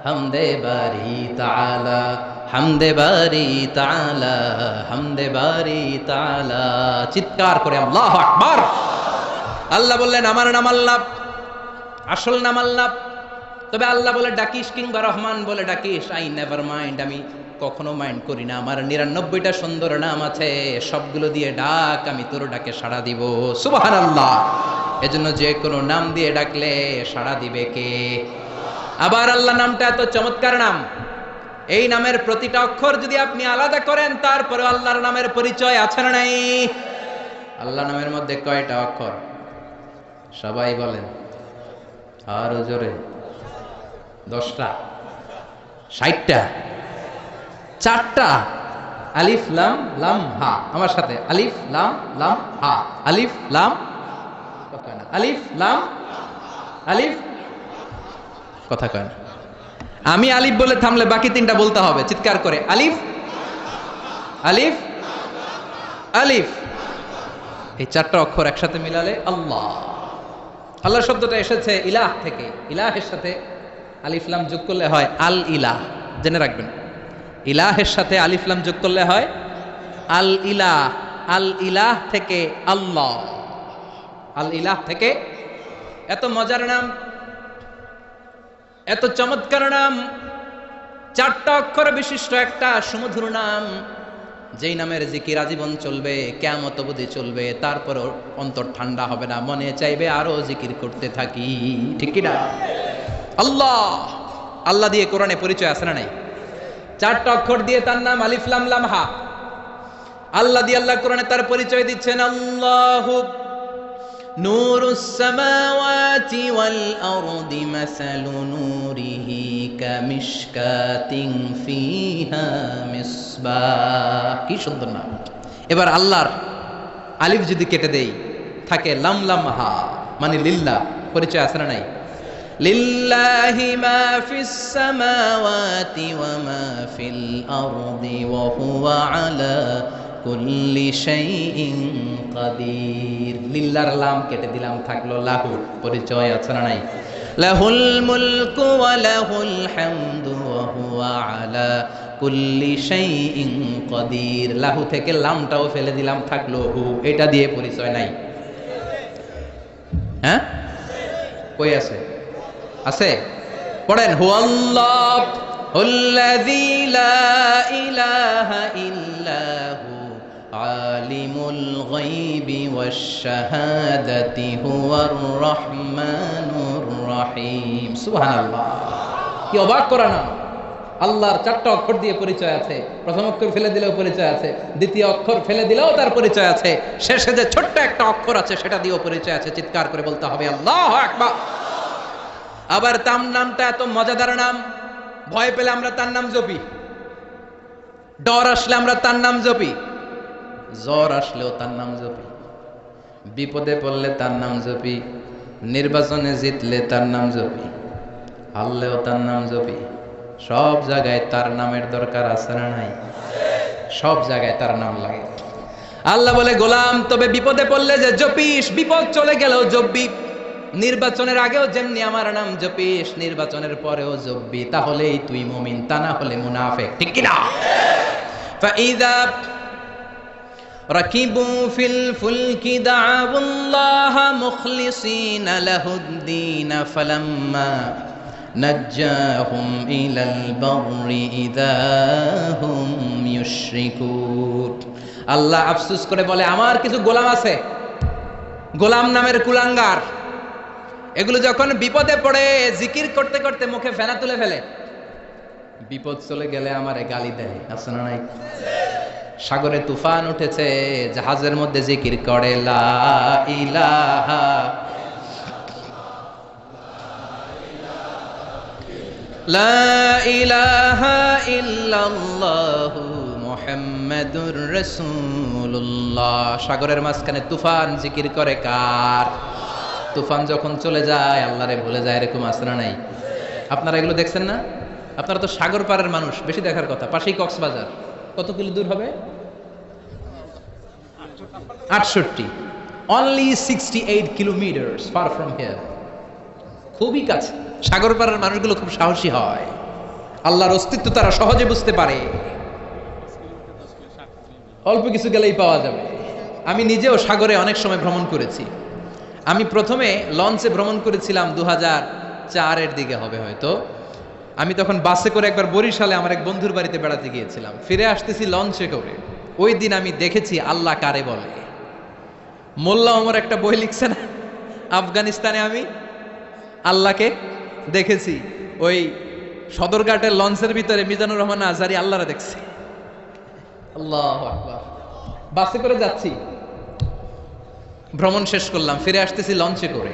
হামদে বারি তাআলা, হামদে বারি তাআলা, হামদে বারি তাআলা। চিৎকার করে আল্লাহু আকবার। আল্লাহ বললেন আমার নাম আল্লাহ, আসল নাম আল্লাহ। তবে আল্লাহ বলে ডাকিস কিংবা রহমান বলে ডাকিস, আই নেভার মাইন্ড, আমি কখনো মাইন্ড করি না। আমার 99টা সুন্দর নাম আছে, সবগুলো দিয়ে ডাক, আমি তোর ডাকে সাড়া দিব। সুবহানাল্লাহ। এজন্য যে কোনো নাম দিয়ে ডাকলে সাড়া দিবে কে? আবার আল্লাহ নামটা এত চমৎকার নাম, এই নামের প্রতিটা অক্ষর যদি আপনি আলাদা করেন তারপরে আল্লাহর নামের পরিচয় আছে না নাই? আল্লাহ নামের মধ্যে কয়টা অক্ষর? সবাই বলেন আরো জোরে। 10টা? 60টা? 4টা? আলিফ লাম লাম হা। আমার সাথে আলিফ লাম লাম হা। আলিফ লাম, কথা না, আলিফ লাম, আলিফ, কথা কয় না। আমি আলিফ বলে থামলে বাকি 3টা বলতে হবে চিৎকার করে। আলিফ আলিফ আলিফ, এই 4টা অক্ষর একসাথে মিলালে আল্লাহ। আল্লাহ শব্দটা এসেছে ইলাহ থেকে। ইলাহের সাথে আলিফ লাম যোগ করলে হয় আল ইলাহ। জেনে রাখবেন, ইলাহের সাথে আলিফ লাম যোগ করলে হয় আল ইলাহ। আল ইলাহ থেকে আল্লাহ, আল ইলাহ থেকে। এত মজার নাম, এত চমৎকার নাম, 4টা অক্ষর বিশিষ্ট একটা সুমধুর নাম, যেই নামের জিকির আজীবন চলবে, কিয়ামত অবধি চলবে, তারপর অন্তর ঠান্ডা হবে না, মনে চাইবে আরো জিকির করতে থাকি, ঠিক কি না? আল্লাহ। আল্লাহ দিয়ে কোরআনে পরিচয় আছে না নাই? 4টা অক্ষর দিয়ে তার নাম, আলিফ লাম লাম হা। আল্লাহ দিয়ে আল্লাহ কোরআনে তার পরিচয় দিচ্ছেন। আল্লাহু নূরুস সামাওয়াতি ওয়াল আরদি মাসালু নূরিহি কামিশকাতিন ফিহা মিসবাহ। কি সুন্দর নাম। এবার আল্লাহর আলিফ যদি কেটে দেই থাকে লাম লাম হা, মানে লিল্লাহ। পরিচয় আছে না নাই? লিল্লাহি মা ফিস সামাওয়াতি ওয়া মা ফিল আরদি ওয়া হুয়া আলা কুল্লি শাইইন কাদির। লিল্লাহর লাম কেটে দিলাম, থাকলো লাহু। পরিচয় আছে না নাই? লাহুল মুলকু ওয়া লাহুল হামদু ওয়া হুয়া আলা কুল্লি শাইইন কাদির। লাহু থেকে লামটাও ফেলে দিলাম, থাকলো হু। এটা দিয়ে পরিচয় নাই? হ্যাঁ, কই আছে? আছে? পড়েন। হুয়াল্লাহুল্লাযী লা ইলাহা ইল্লা হু আলিমুল গায়বি ওয়াশ শাহাদাতি হুয়ার রহমানুর রহিম। সুবহানাল্লাহ। কি অবাক করা নাম! আল্লাহর 4টা অক্ষর দিয়ে পরিচয় আছে। প্রথম অক্ষর ফেলে দিলেও পরিচয় আছে, দ্বিতীয় অক্ষর ফেলে দিলেও তার পরিচয় আছে, শেষে যে ছোট্ট একটা অক্ষর আছে সেটা দিয়েও পরিচয় আছে। চিৎকার করে বলতে হবে আল্লাহু আকবার। আবার তার নামটা এত মজাদার নাম, ভয় পেলে আমরা তার নাম জপি, ডর আসলে আমরা তার নাম জপি, জ্বর আসলেও তার নাম জপি, বিপদে পড়লে তার নাম জপি, নির্বাচনে জিতলে তার নাম জপি, হারলেও তার নাম জপি। সব জায়গায় তার নামের দরকার আছে না নাই? সব জায়গায় তার নাম লাগে। আল্লাহ বলে, গোলাম তবে বিপদে পড়লে যে জপিস, বিপদ চলে গেলেও জপবি। নির্বাচনের আগেও যেমনি আমার নাম জপিস, নির্বাচনের পরেও জপবি, তাহলেই তুই মুমিন, তা না হলে মুনাফিক, ঠিক কি না? ফাইযা রাকিবু ফিল ফুলকি দাউল্লাহ মুখলিসিনা লাহুদ্দিন ফালাম্মা নাজ্জাহুম ইলাল বাররি ইযা হুম ইউশরিকুন। আল্লাহ আফসোস করে বলে, আমার কিছু গোলাম আছে, গোলাম নামের কুলাঙ্গার, এগুলো যখন বিপদে পড়ে জিকির করতে করতে মুখে ফেনা তুলে ফেলে, বিপদ চলে গেলে আমারে গালি দেয়, আছে না নাই? সাগরে তুফান উঠেছে, জাহাজের মধ্যে জিকির করে লা ইলাহা লা ইলাহা ইল্লাল্লাহু মুহাম্মাদুর রাসূলুল্লাহ। সাগরের মাঝখানে তুফান জিকির করে কার? তুফান যখন চলে যায় আল্লাহরে ভুলে যায়, এরকম আছে না নাই? আপনারা এগুলো দেখছেন না? আপনারা তো সাগর পাড়ের মানুষ, বেশি দেখার কথা। পাশেই কক্সবাজার, কত কিলো দূর হবে? 68, only 68 kilometers far from here, খুবই কাছে। সাগর পাড়ের মানুষগুলো খুব সাহসী হয়, আল্লাহর অস্তিত্ব তারা সহজে বুঝতে পারে, অল্প কিছু গেলেই পাওয়া যাবে। আমি নিজেও সাগরে অনেক সময় ভ্রমণ করেছি। আমি প্রথমে লঞ্চে ভ্রমণ করেছিলাম 2004-এর দিকে হবে হয়তো। আমি তখন বাসে করে একবার বরিশালে আমার এক বন্ধুর বাড়িতে বেড়াতে গিয়েছিলাম, ফিরে আসতেছি লঞ্চে করে। ওই দিন আমি দেখেছি আল্লাহ কারে বলে। মোল্লা ওমর একটা বই লিখছে না, আফগানিস্তানে আমি আল্লাহকে দেখেছি। ওই সদরঘাটের লঞ্চের ভিতরে মিজানুর রহমান আজহারি আল্লাহরে দেখছে। আল্লাহু আকবার। বাসে করে যাচ্ছি, ভ্রমণ শেষ করলাম, ফিরে আসতেছি লঞ্চে করে।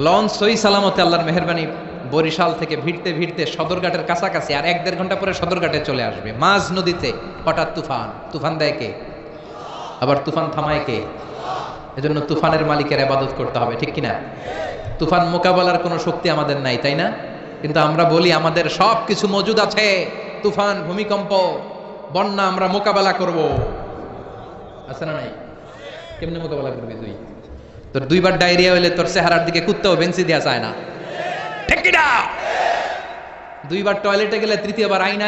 লঞ্চ সই সালামতে আল্লাহর মেহেরবানি বরিশাল থেকে ভিড়তে ভিড়তে সদরঘাটের কাছাকাছি, আর 1-1.5 ঘন্টা পরে সদরঘাটে চলে আসবে। মাঝ নদীতে হঠাৎ তুফান। তুফান দেয় কে? আবার তুফান থামায় কে? এজন্য তুফানের মালিকের ইবাদত করতে হবে, ঠিক কিনা? তুফান মোকাবেলার কোনো শক্তি আমাদের নাই, তাই না? কিন্তু আমরা বলি আমাদের সব কিছু মজুদ আছে। তুফান, ভূমিকম্প, বন্যা আমরা মোকাবেলা করব, আছে না নাই? কেমনে মোকাবেলা করবি তুই? তোর 2বার ডায়রিয়া হইলে তোর চেহারার দিকে কুত্তাও বেঞ্চি দেয়া চায় না, ঠিক কিনা? 2বার টয়লেটে গেলে 3য়বার আয়না